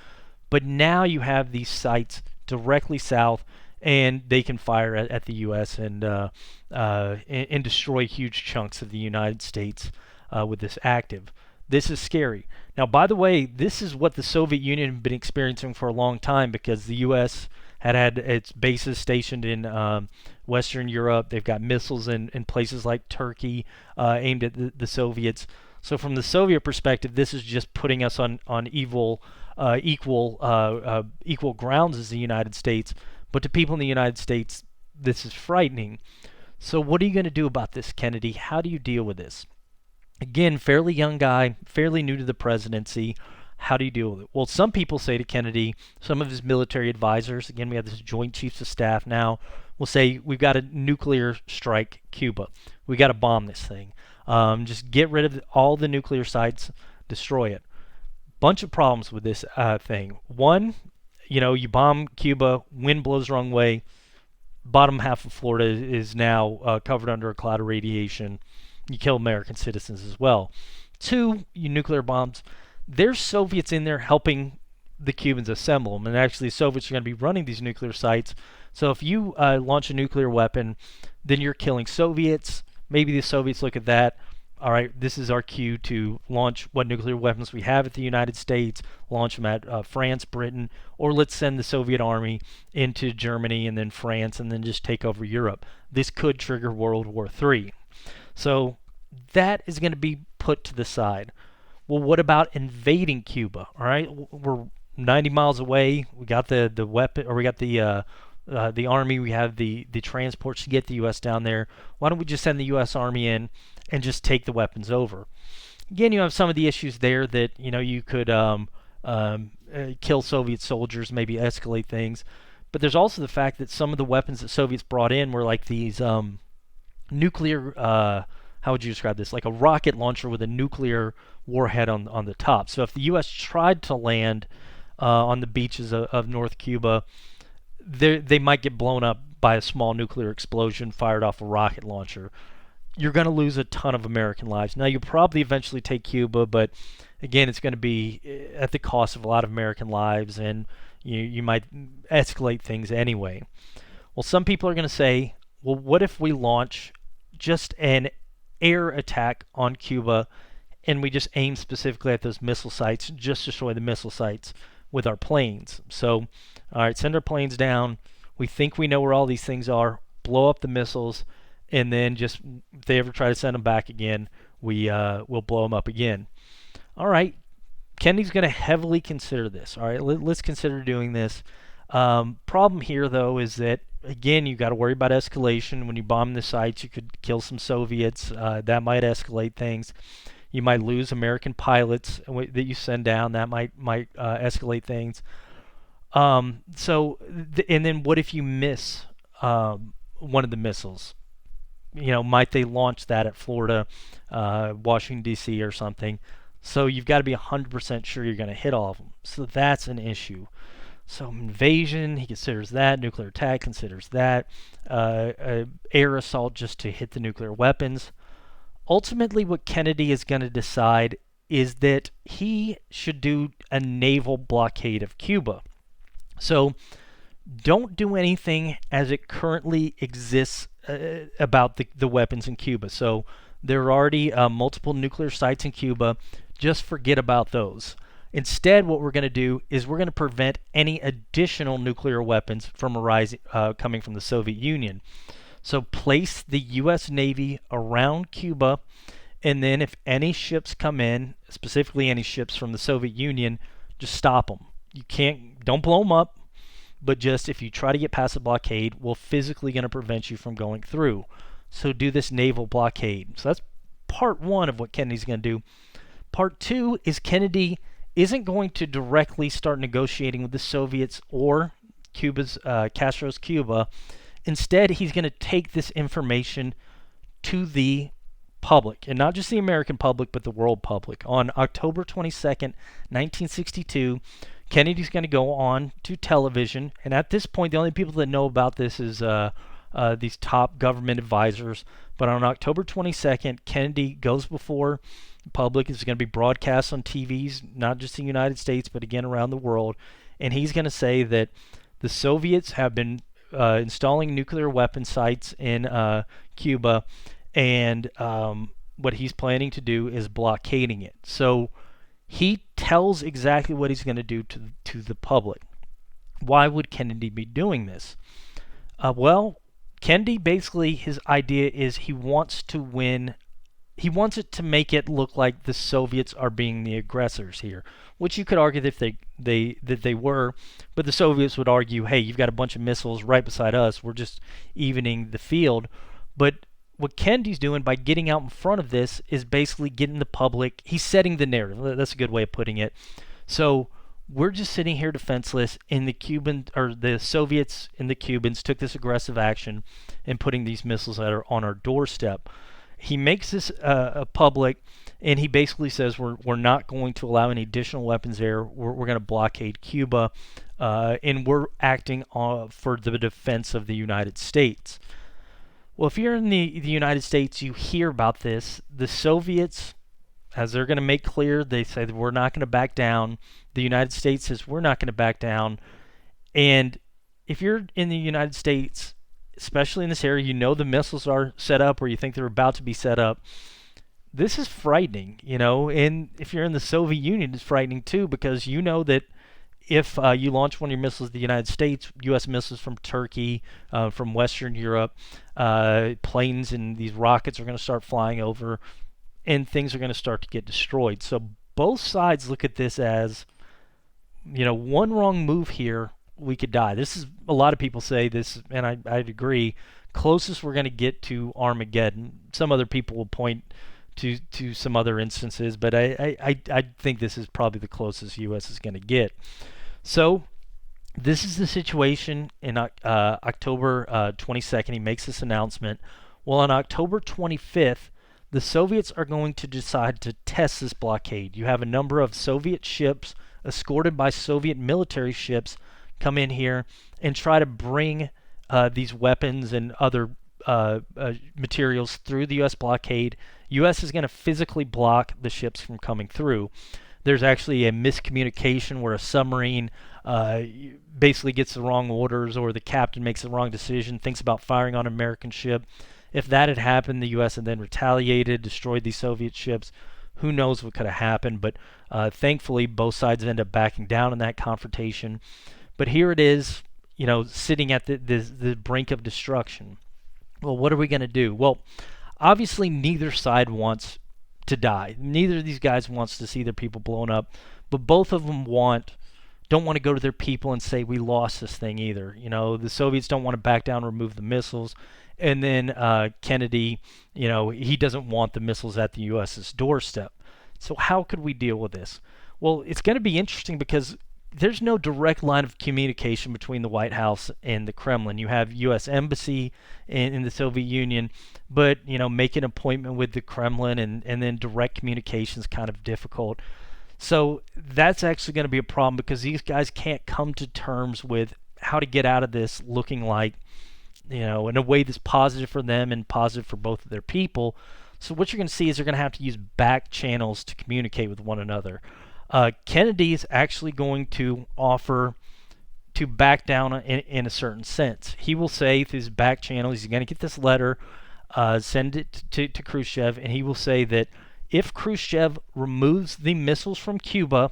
But now you have these sites directly south, and they can fire at the U.S. and destroy huge chunks of the United States with this active. This is scary. Now, by the way, this is what the Soviet Union had been experiencing for a long time, because the U.S. had its bases stationed in Western Europe. They've got missiles in places like Turkey aimed at the Soviets. So from the Soviet perspective, this is just putting us on equal grounds as the United States. But to people in the United States, this is frightening. So what are you going to do about this, Kennedy? How do you deal with this? Again, fairly young guy, fairly new to the presidency. How do you deal with it? Well, some people say to Kennedy, some of his military advisors, again, we have this Joint Chiefs of Staff now, will say, we've got to nuclear strike Cuba. We got to bomb this thing. Just get rid of all the nuclear sites, destroy it. Bunch of problems with this thing. One, you bomb Cuba, wind blows the wrong way, bottom half of Florida is now covered under a cloud of radiation. You kill American citizens as well. Two, you nuclear bombs. There's Soviets in there helping the Cubans assemble them, and actually the Soviets are going to be running these nuclear sites. So if you launch a nuclear weapon, then you're killing Soviets. Maybe the Soviets look at that. All right, this is our cue to launch what nuclear weapons we have at the United States, launch them at France, Britain, or let's send the Soviet army into Germany and then France and then just take over Europe. This could trigger World War III. So that is going to be put to the side. Well, what about invading Cuba? All right, we're 90 miles away. We got the weapon, or we got the army. We have the transports to get the U.S. down there. Why don't we just send the U.S. Army in and just take the weapons over? Again, you have some of the issues there that you could kill Soviet soldiers, maybe escalate things. But there's also the fact that some of the weapons that Soviets brought in were like these nuclear. How would you describe this? Like a rocket launcher with a nuclear warhead on the top. So if the U.S. tried to land on the beaches of North Cuba, they might get blown up by a small nuclear explosion fired off a rocket launcher. You're going to lose a ton of American lives. Now, you'll probably eventually take Cuba, but again, it's going to be at the cost of a lot of American lives. And, You might escalate things anyway. Well, some people are going to say, well, what if we launch just an air attack on Cuba and we just aim specifically at those missile sites, just destroy the missile sites with our planes? So, all right, send our planes down. We think we know where all these things are, blow up the missiles, and then just, if they ever try to send them back again, we'll blow them up again. All right, Kennedy's going to heavily consider this. All right, let's consider doing this. Problem here, though, is that, again, you got to worry about escalation. When you bomb the sites, you could kill some Soviets. That might escalate things. You might lose American pilots that you send down. That might escalate things. And then what if you miss one of the missiles? Might they launch that at Florida, Washington, D.C. or something? So you've got to be 100% sure you're going to hit all of them. So that's an issue. So invasion, he considers that. Nuclear attack, considers that. Air assault just to hit the nuclear weapons. Ultimately, what Kennedy is going to decide is that he should do a naval blockade of Cuba. So don't do anything as it currently exists about the weapons in Cuba. So there are already multiple nuclear sites in Cuba. Just forget about those. Instead, what we're going to do is we're going to prevent any additional nuclear weapons from arising, coming from the Soviet Union. So place the U.S. Navy around Cuba, and then if any ships come in, specifically any ships from the Soviet Union, just stop them. Don't blow them up, but just if you try to get past the blockade, we're physically going to prevent you from going through. So do this naval blockade. So that's part one of what Kennedy's going to do. Part two is Kennedy isn't going to directly start negotiating with the Soviets or Castro's Cuba. Instead, he's going to take this information to the public, and not just the American public, but the world public. On October 22nd, 1962, Kennedy's going to go on to television, and at this point, the only people that know about this is these top government advisors. But on October 22nd, Kennedy goes before the public. It's going to be broadcast on TVs, not just in the United States, but again around the world. And he's going to say that the Soviets have been installing nuclear weapon sites in Cuba, and what he's planning to do is blockading it. So he tells exactly what he's going to do to the public. Why would Kennedy be doing this? Well, Kennedy, basically, his idea is he wants to win. He wants it to make it look like the Soviets are being the aggressors here, which you could argue that they were, but the Soviets would argue, hey, you've got a bunch of missiles right beside us. We're just evening the field. But what Kennedy's doing by getting out in front of this is basically getting the public. He's setting the narrative. That's a good way of putting it. So we're just sitting here defenseless, and the Soviets and the Cubans took this aggressive action in putting these missiles that are on our doorstep. He makes this public, and he basically says we're not going to allow any additional weapons there. We're going to blockade Cuba, and we're acting for the defense of the United States. Well, if you're in the United States, you hear about this. The Soviets, as they're going to make clear, they say that we're not going to back down. The United States says we're not going to back down. And if you're in the United States, especially in this area, you know the missiles are set up, or you think they're about to be set up. This is frightening, and if you're in the Soviet Union, it's frightening too, because you know that if you launch one of your missiles to the United States, U.S. missiles from Turkey, from Western Europe, planes and these rockets are going to start flying over, and things are going to start to get destroyed. So both sides look at this as, one wrong move here, we could die. This is, a lot of people say this, and I'd agree, closest we're going to get to Armageddon. Some other people will point to some other instances, but I think this is probably the closest U.S. is going to get. So this is the situation in October 22nd. He makes this announcement. Well, on October 25th, the Soviets are going to decide to test this blockade. You have a number of Soviet ships escorted by Soviet military ships come in here and try to bring these weapons and other materials through the U.S. blockade. U.S. is going to physically block the ships from coming through. there's actually a miscommunication where a submarine basically gets the wrong orders, or the captain makes the wrong decision, thinks about firing on an American ship. If that had happened, the U.S. had then retaliated, destroyed these Soviet ships. Who knows what could have happened, but thankfully both sides end up backing down in that confrontation. But here it is, sitting at the brink of destruction. Well, what are we going to do? Well, obviously neither side wants to die. Neither of these guys wants to see their people blown up, but both of them don't want to go to their people and say we lost this thing either. The Soviets don't want to back down, remove the missiles, and then Kennedy, he doesn't want the missiles at the U.S.'s doorstep. So how could we deal with this? Well, it's going to be interesting because there's no direct line of communication between the White House and the Kremlin. You have U.S. Embassy in the Soviet Union, but make an appointment with the Kremlin and then direct communication is kind of difficult. So that's actually going to be a problem because these guys can't come to terms with how to get out of this looking like, in a way that's positive for them and positive for both of their people. So what you're going to see is they're going to have to use back channels to communicate with one another. Kennedy is actually going to offer to back down in a certain sense. He will say through his back channel, he's going to get this letter, send it to Khrushchev, and he will say that if Khrushchev removes the missiles from Cuba,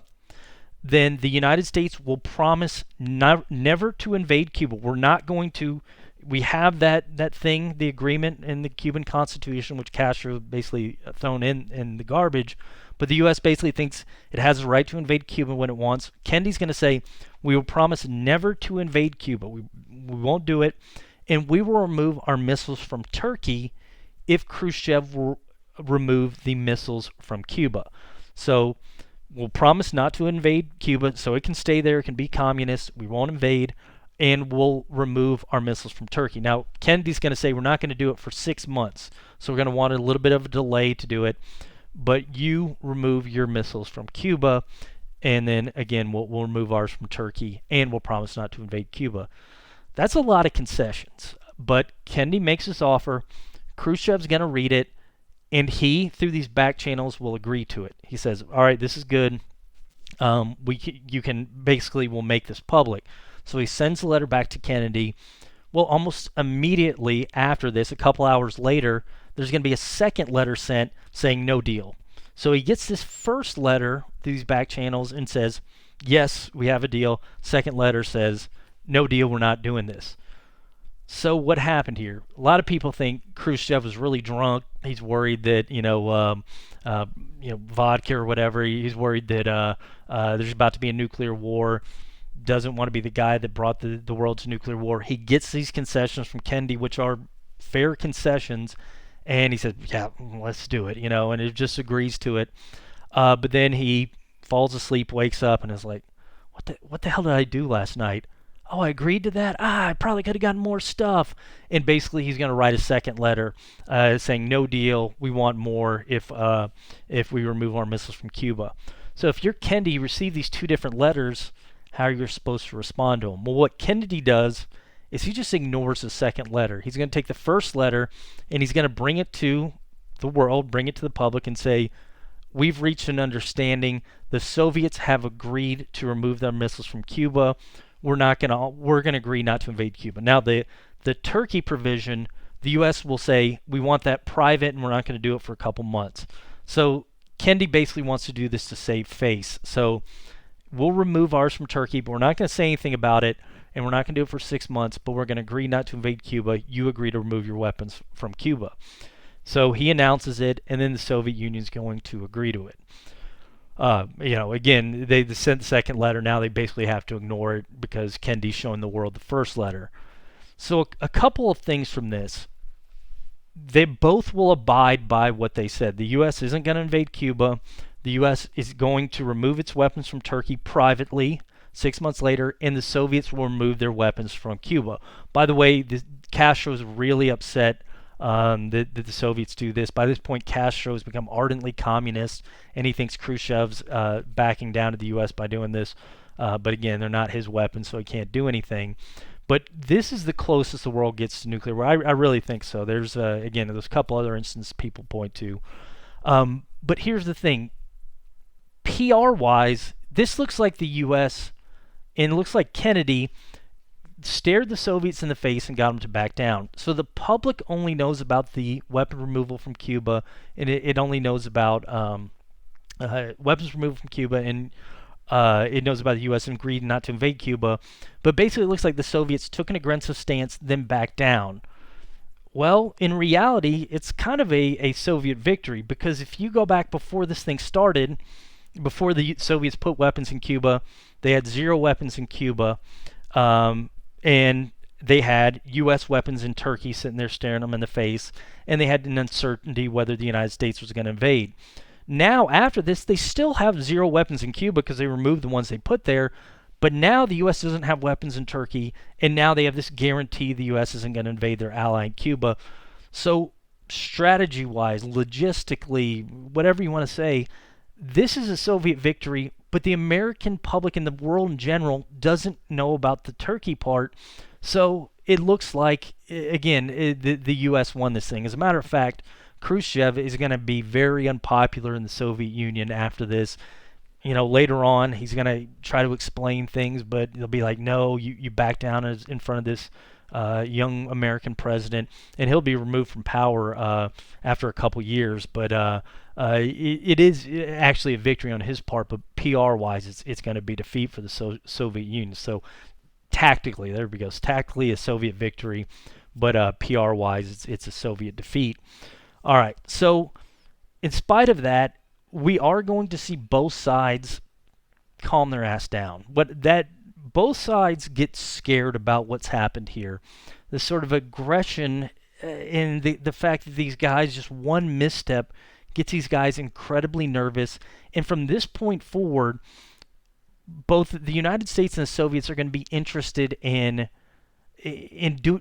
then the United States will promise never to invade Cuba. We're not going to. We have that thing, the agreement in the Cuban Constitution, which Castro basically thrown in the garbage. But the U.S. basically thinks it has the right to invade Cuba when it wants. Kennedy's going to say, we will promise never to invade Cuba. We won't do it. And we will remove our missiles from Turkey if Khrushchev will remove the missiles from Cuba. So we'll promise not to invade Cuba so it can stay there, it can be communist. We won't invade. And we'll remove our missiles from Turkey. Now, Kennedy's going to say we're not going to do it for 6 months. So we're going to want a little bit of a delay to do it. But you remove your missiles from Cuba, and then again we'll remove ours from Turkey, and we'll promise not to invade Cuba. That's a lot of concessions, but Kennedy makes this offer. Khrushchev's going to read it, and he, through these back channels, will agree to it. He says, all right, this is good. You can basically, we'll make this public. So he sends a letter back to Kennedy. Well, almost immediately after this, a couple hours later, there's going to be a second letter sent saying no deal. So he gets this first letter through these back channels and says, yes, we have a deal. Second letter says, no deal, we're not doing this. So what happened here? A lot of people think Khrushchev was really drunk. He's worried that, vodka or whatever. He's worried that there's about to be a nuclear war. Doesn't want to be the guy that brought the world to nuclear war. He gets these concessions from Kennedy, which are fair concessions, and he says, yeah, let's do it, and he just agrees to it. But then he falls asleep, wakes up, and is like, what the hell did I do last night? Oh, I agreed to that? I probably could have gotten more stuff. And basically he's going to write a second letter saying, no deal, we want more if we remove our missiles from Cuba. So if you're Kennedy, you receive these two different letters, how you're supposed to respond to them. Well, what Kennedy does is he just ignores the second letter. He's going to take the first letter and he's going to bring it to the world, bring it to the public and say, we've reached an understanding. The Soviets have agreed to remove their missiles from Cuba. We're going to agree not to invade Cuba. Now, the Turkey provision, the U.S. will say, we want that private and we're not going to do it for a couple months. So Kennedy basically wants to do this to save face. So we'll remove ours from Turkey, but we're not going to say anything about it, and we're not going to do it for 6 months, but we're going to agree not to invade Cuba. You agree to remove your weapons from Cuba. So he announces it, and then the Soviet Union is going to agree to it. Again, they sent the second letter. Now they basically have to ignore it because Kennedy's showing the world the first letter. So a couple of things from this. They both will abide by what they said. The U.S. isn't going to invade Cuba. The U.S. is going to remove its weapons from Turkey privately 6 months later, and the Soviets will remove their weapons from Cuba. By the way, Castro's really upset that the Soviets do this. By this point, Castro has become ardently communist, and he thinks Khrushchev's backing down to the U.S. by doing this. But again, they're not his weapons, so he can't do anything. But this is the closest the world gets to nuclear war. I really think so. There's, there's a couple other instances people point to. But here's the thing. PR-wise, this looks like the U.S. and it looks like Kennedy stared the Soviets in the face and got them to back down. So the public only knows about the weapon removal from Cuba, and it only knows about weapons removed from Cuba, and it knows about the U.S. agreed not to invade Cuba. But basically, it looks like the Soviets took an aggressive stance, then backed down. Well, in reality, it's kind of a Soviet victory, because if you go back before this thing started, before the Soviets put weapons in Cuba, they had 0 weapons in Cuba, and they had U.S. weapons in Turkey sitting there staring them in the face, and they had an uncertainty whether the United States was going to invade. Now, after this, they still have 0 weapons in Cuba because they removed the ones they put there, but now the U.S. doesn't have weapons in Turkey, and now they have this guarantee the U.S. isn't going to invade their ally in Cuba. So, strategy-wise, logistically, whatever you want to say, this is a Soviet victory, but the American public and the world in general doesn't know about the Turkey part. So it looks like, again, the U.S. won this thing. As a matter of fact, Khrushchev is going to be very unpopular in the Soviet Union after this. Later on, he's going to try to explain things, but they'll be like, no, you back down in front of this young American president, and he'll be removed from power after a couple years. But it is actually a victory on his part, but PR-wise, it's going to be defeat for the Soviet Union. So tactically, there we go. Tactically, a Soviet victory, but PR-wise, it's a Soviet defeat. All right, so in spite of that, we are going to see both sides calm their ass down. Both sides get scared about what's happened here. This sort of aggression in the fact that these guys, just one misstep gets these guys incredibly nervous. And from this point forward, both the United States and the Soviets are going to be interested in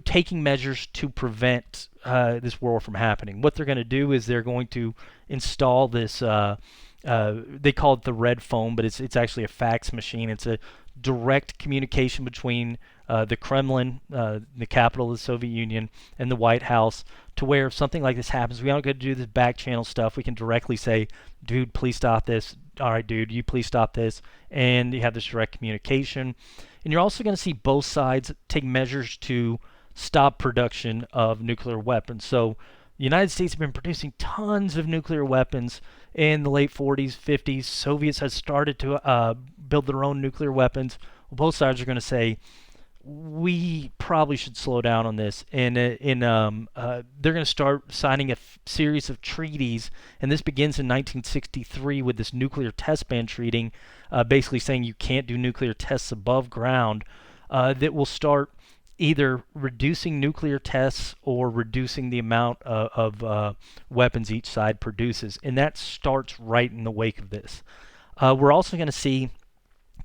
taking measures to prevent this war from happening. What they're going to do is they're going to install this, they call it the red phone, but it's actually a fax machine. It's a direct communication between the Kremlin, the capital of the Soviet Union, and the White House, to where if something like this happens, we don't get to do this back channel stuff. We can directly say, dude, please stop this. All right, dude, you please stop this. And you have this direct communication. And you're also going to see both sides take measures to stop production of nuclear weapons. So the United States have been producing tons of nuclear weapons in the late 40s, 50s. Soviets had started to build their own nuclear weapons. Well, both sides are going to say, we probably should slow down on this. And they're going to start signing a series of treaties. And this begins in 1963 with this nuclear test ban treaty, basically saying you can't do nuclear tests above ground, that will start either reducing nuclear tests or reducing the amount of weapons each side produces. And that starts right in the wake of this. We're also going to see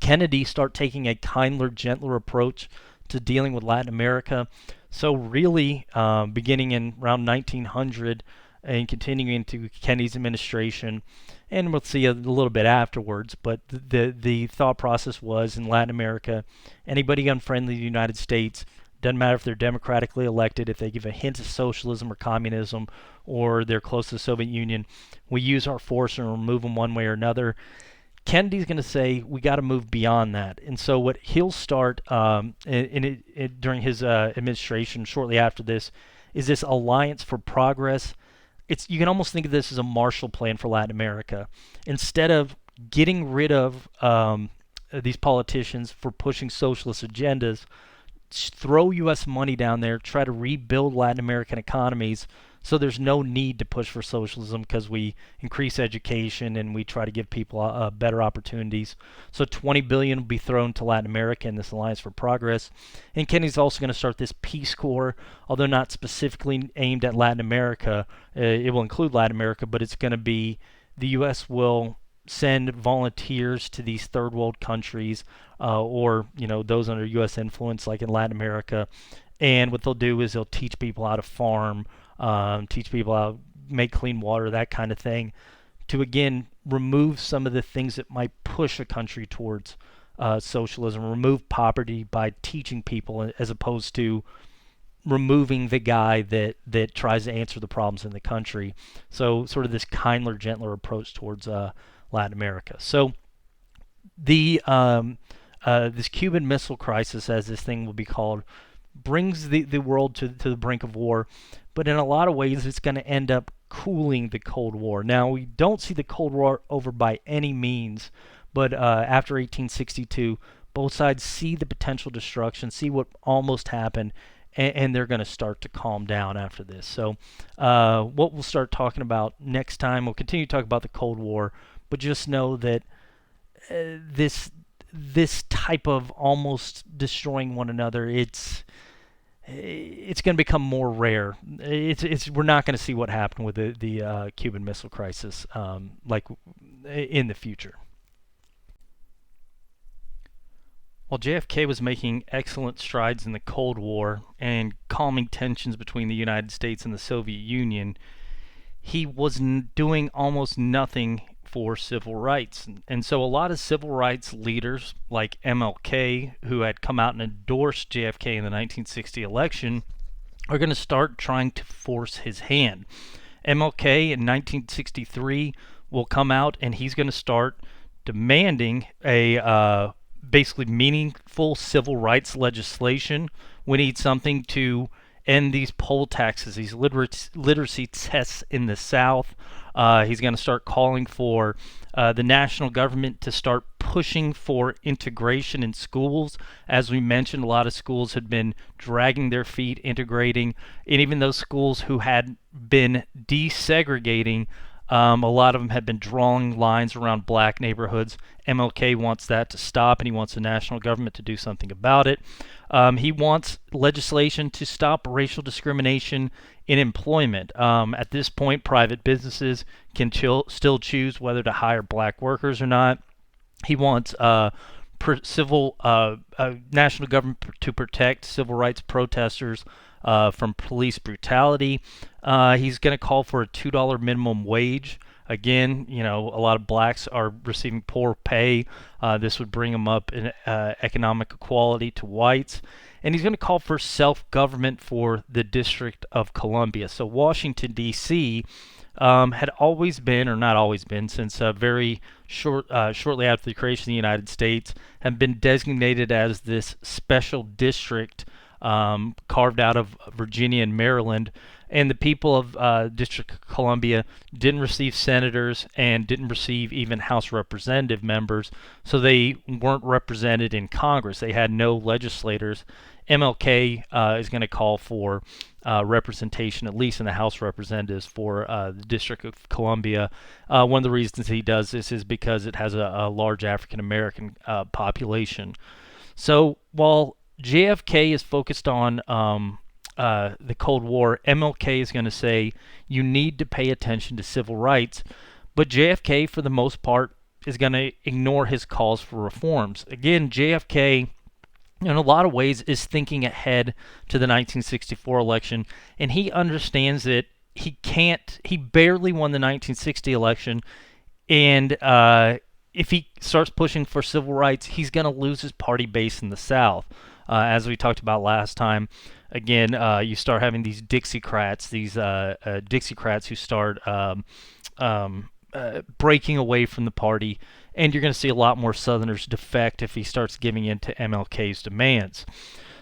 Kennedy start taking a kinder, gentler approach to dealing with Latin America. So really, beginning in around 1900 and continuing into Kennedy's administration, and we'll see a little bit afterwards, but the thought process was in Latin America, anybody unfriendly to the United States, doesn't matter if they're democratically elected, if they give a hint of socialism or communism, or they're close to the Soviet Union, we use our force and remove them one way or another. Kennedy's going to say we got to move beyond that, and so what he'll start during his administration, shortly after this, is this Alliance for Progress. You can almost think of this as a Marshall Plan for Latin America. Instead of getting rid of these politicians for pushing socialist agendas, throw U.S. money down there, try to rebuild Latin American economies, so there's no need to push for socialism because we increase education and we try to give people better opportunities. So $20 billion will be thrown to Latin America in this Alliance for Progress. And Kennedy's also going to start this Peace Corps, although not specifically aimed at Latin America. It will include Latin America, but it's going to be the U.S. will send volunteers to these third world countries or those under U.S. influence like in Latin America. And what they'll do is they'll teach people how to farm, teach people how to make clean water, that kind of thing, to again remove some of the things that might push a country towards socialism, remove poverty by teaching people as opposed to removing the guy that tries to answer the problems in the country. So sort of this kinder, gentler approach towards Latin America. So the this Cuban Missile Crisis, as this thing will be called, brings the world to the brink of war, but in a lot of ways it's going to end up cooling the Cold War. Now, we don't see the Cold War over by any means, but after 1862, both sides see the potential destruction, see what almost happened, and they're going to start to calm down after this. So what we'll start talking about next time, we'll continue to talk about the Cold War, but just know that this type of almost destroying one another, it's going to become more rare. We're not going to see what happened with the Cuban Missile Crisis like in the future. While JFK was making excellent strides in the Cold War and calming tensions between the United States and the Soviet Union, he was doing almost nothing for civil rights. And so a lot of civil rights leaders like MLK, who had come out and endorsed JFK in the 1960 election, are going to start trying to force his hand. MLK in 1963 will come out and he's going to start demanding a basically meaningful civil rights legislation. We need something to end these poll taxes, these literacy tests in the South. He's going to start calling for the national government to start pushing for integration in schools. As we mentioned, a lot of schools had been dragging their feet integrating, and even those schools who had been desegregating, a lot of them had been drawing lines around black neighborhoods. MLK wants that to stop, and he wants the national government to do something about it. He wants legislation to stop racial discrimination in employment. At this point, private businesses can still choose whether to hire black workers or not. He wants national government to protect civil rights protesters from police brutality. He's going to call for a $2 minimum wage. Again, a lot of blacks are receiving poor pay. This would bring them up in economic equality to whites. And he's going to call for self-government for the District of Columbia. So Washington, D.C. Had always been, or not always been, since shortly after the creation of the United States, have been designated as this special district carved out of Virginia and Maryland. And the people of District of Columbia didn't receive senators and didn't receive even House representative members, so they weren't represented in Congress. They had no legislators. MLK is going to call for representation, at least in the House Representatives, for the District of Columbia. One of the reasons he does this is because it has a large African American population. So while JFK is focused on the Cold War, MLK is going to say you need to pay attention to civil rights, but JFK, for the most part, is going to ignore his calls for reforms. Again, JFK, in a lot of ways, is thinking ahead to the 1964 election, and he understands that he barely won the 1960 election, and if he starts pushing for civil rights, he's going to lose his party base in the South. As we talked about last time, again, you start having these Dixiecrats, who start breaking away from the party, and you're going to see a lot more Southerners defect if he starts giving in to MLK's demands.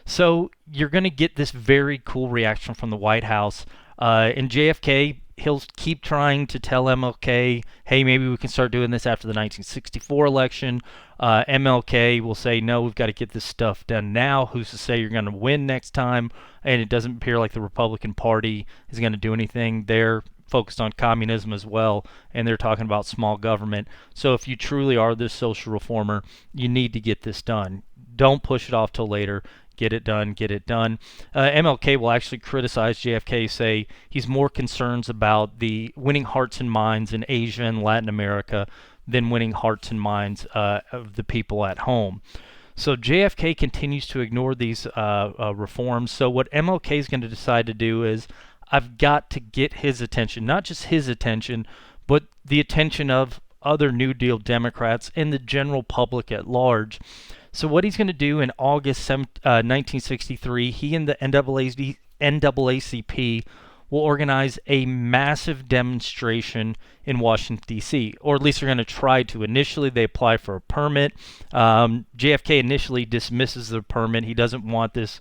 So you're going to get this very cool reaction from the White House, and JFK, he'll keep trying to tell MLK, hey, maybe we can start doing this after the 1964 election. MLK will say, no, we've got to get this stuff done now. Who's to say you're going to win next time? And it doesn't appear like the Republican Party is going to do anything. They're focused on communism as well, and they're talking about small government. So if you truly are this social reformer, you need to get this done. Don't push it off till later. Get it done, get it done. MLK will actually criticize JFK, say he's more concerned about the winning hearts and minds in Asia and Latin America than winning hearts and minds of the people at home. So JFK continues to ignore these reforms. So what MLK is going to decide to do is, I've got to get his attention, not just his attention, but the attention of other New Deal Democrats and the general public at large. So what he's going to do in August 1963, he and the NAACP will organize a massive demonstration in Washington, D.C., or at least they're going to try to. Initially, they apply for a permit. JFK initially dismisses the permit. He doesn't want this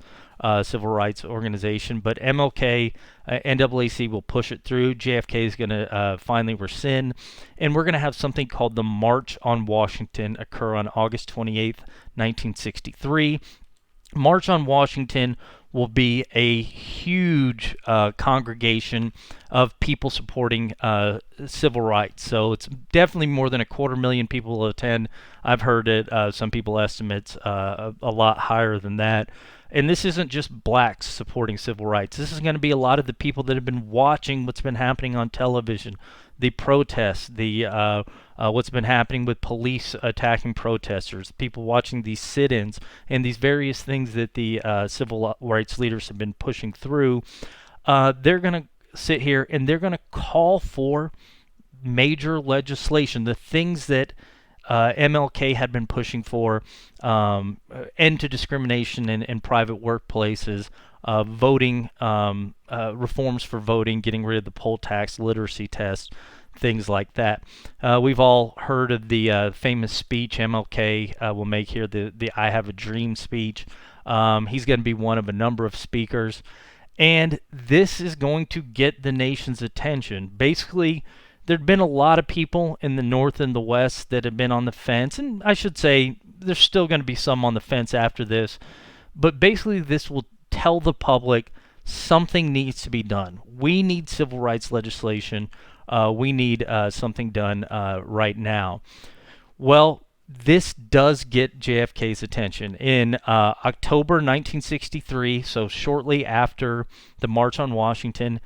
civil rights organization, but MLK, NAAC will push it through. JFK is going to finally rescind, and we're going to have something called the March on Washington occur on August 28th, 1963. March on Washington will be a huge congregation of people supporting civil rights. So it's definitely more than 250,000 people will attend. I've heard it. Some people estimate a lot higher than that. And this isn't just blacks supporting civil rights. This is going to be a lot of the people that have been watching what's been happening on television, the protests, the what's been happening with police attacking protesters, people watching these sit-ins, and these various things that the civil rights leaders have been pushing through. They're going to sit here and they're going to call for major legislation, the things that MLK had been pushing for, end to discrimination in private workplaces, voting, reforms for voting, getting rid of the poll tax, literacy test, things like that. We've all heard of the famous speech MLK will make here, the I Have a Dream speech. He's going to be one of a number of speakers, and this is going to get the nation's attention. Basically, there'd been a lot of people in the North and the West that have been on the fence, and I should say there's still going to be some on the fence after this, but basically this will tell the public something needs to be done. We need civil rights legislation. We need something done right now. Well, this does get JFK's attention. In October 1963, so shortly after the March on Washington,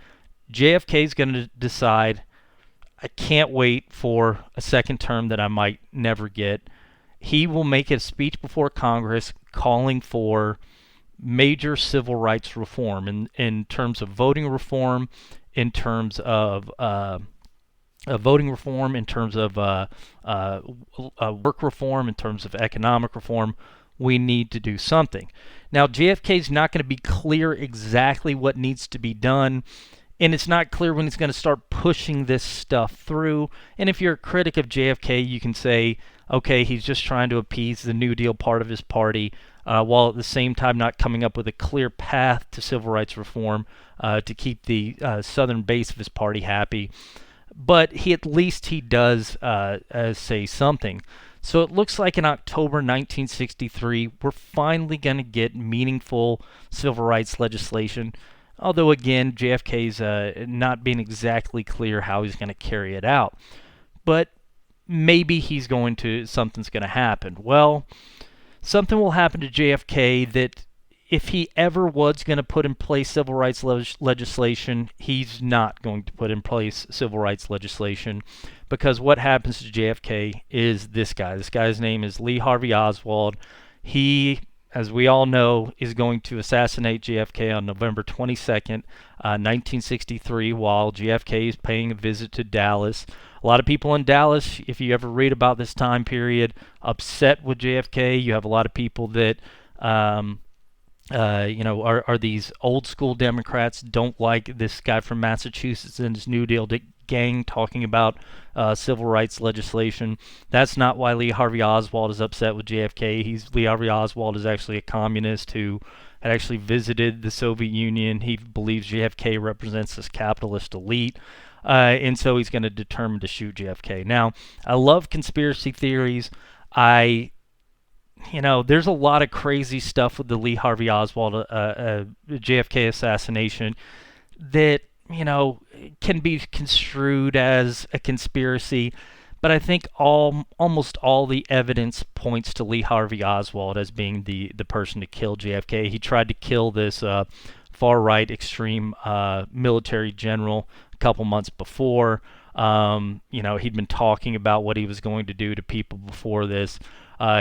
JFK is going to decide, I can't wait for a second term that I might never get. He will make a speech before Congress calling for major civil rights reform in terms of voting reform, in terms of voting reform, in terms of work reform, in terms of economic reform. We need to do something. Now, JFK is not going to be clear exactly what needs to be done, and it's not clear when he's going to start pushing this stuff through. And if you're a critic of JFK, you can say, okay, he's just trying to appease the New Deal part of his party, while at the same time not coming up with a clear path to civil rights reform to keep the southern base of his party happy. But at least he does say something. So it looks like in October 1963, we're finally going to get meaningful civil rights legislation. Although, again, JFK's not being exactly clear how he's going to carry it out. But maybe something's going to happen. Well, something will happen to JFK that if he ever was going to put in place civil rights legislation, he's not going to put in place civil rights legislation, because what happens to JFK is this guy. This guy's name is Lee Harvey Oswald. He, as we all know, is going to assassinate JFK on November 22nd, 1963, while JFK is paying a visit to Dallas. A lot of people in Dallas, if you ever read about this time period, upset with JFK. You have a lot of people that are these old school Democrats, don't like this guy from Massachusetts and his New Deal gang talking about civil rights legislation. That's not why Lee Harvey Oswald is upset with JFK. Lee Harvey Oswald is actually a communist who had actually visited the Soviet Union. He believes JFK represents this capitalist elite. And so he's going to determine to shoot JFK. Now, I love conspiracy theories. There's a lot of crazy stuff with the Lee Harvey Oswald JFK assassination that, can be construed as a conspiracy. But I think almost all the evidence points to Lee Harvey Oswald as being the person to kill JFK. He tried to kill this far-right extreme military general a couple months before. He'd been talking about what he was going to do to people before this.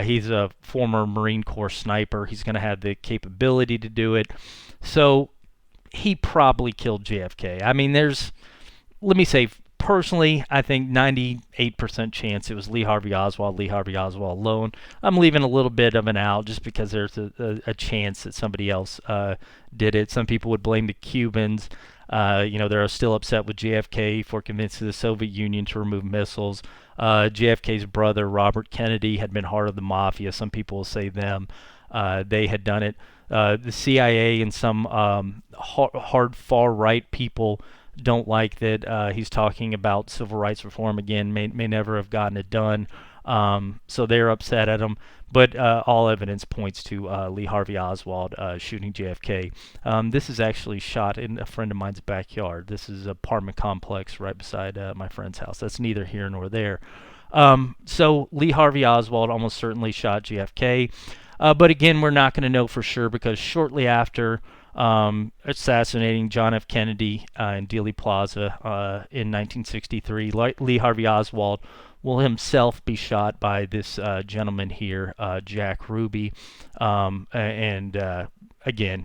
He's a former Marine Corps sniper. He's going to have the capability to do it. So he probably killed JFK. I mean, let me say, personally, I think 98% chance it was Lee Harvey Oswald alone. I'm leaving a little bit of an out just because there's a chance that somebody else did it. Some people would blame the Cubans. They're still upset with JFK for convincing the Soviet Union to remove missiles. JFK's brother, Robert Kennedy, had been heart of the mafia. Some people will say them. They had done it. The CIA and some hard far-right people don't like that he's talking about civil rights reform again, may never have gotten it done. So they're upset at him. But all evidence points to Lee Harvey Oswald shooting JFK. This is actually shot in a friend of mine's backyard. This is an apartment complex right beside my friend's house. That's neither here nor there. So Lee Harvey Oswald almost certainly shot JFK. But again, we're not going to know for sure because shortly after assassinating John F. Kennedy in Dealey Plaza in 1963, Lee Harvey Oswald will himself be shot by this gentleman here, Jack Ruby. Again,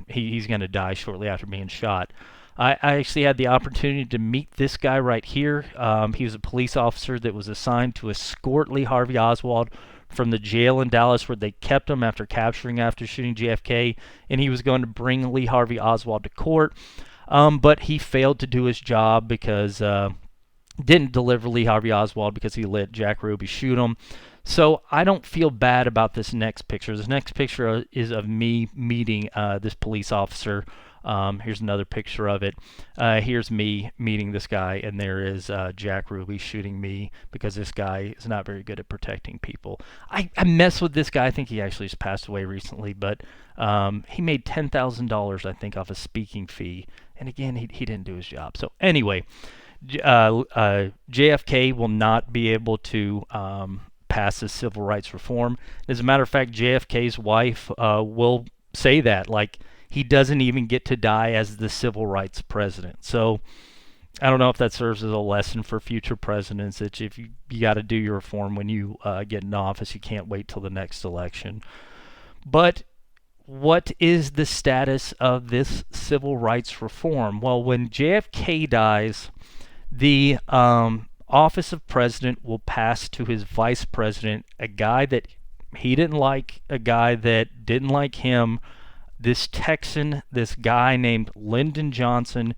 he's going to die shortly after being shot. I actually had the opportunity to meet this guy right here. He was a police officer that was assigned to escort Lee Harvey Oswald from the jail in Dallas where they kept him after shooting JFK, and he was going to bring Lee Harvey Oswald to court. But he failed to do his job because didn't deliver Lee Harvey Oswald because he let Jack Ruby shoot him. So I don't feel bad about this next picture. This next picture is of me meeting this police officer. Here's another picture of it. Here's me meeting this guy, and there is Jack Ruby shooting me because this guy is not very good at protecting people. I mess with this guy. I think he actually just passed away recently, but he made $10,000, I think, off a speaking fee. And again, he didn't do his job. So anyway, JFK will not be able to pass this civil rights reform. As a matter of fact, JFK's wife will say that, like, he doesn't even get to die as the civil rights president. So I don't know if that serves as a lesson for future presidents, that if you got to do your reform when you get in office, you can't wait till the next election. But what is the status of this civil rights reform? Well, when JFK dies, the office of president will pass to his vice president, a guy that he didn't like, a guy that didn't like him, this Texan, this guy named Lyndon Johnson,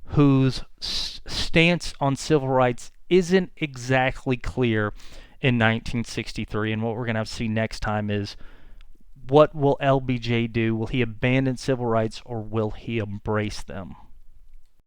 whose stance on civil rights isn't exactly clear in 1963. And what we're going to have to see next time is, what will LBJ do? Will he abandon civil rights or will he embrace them?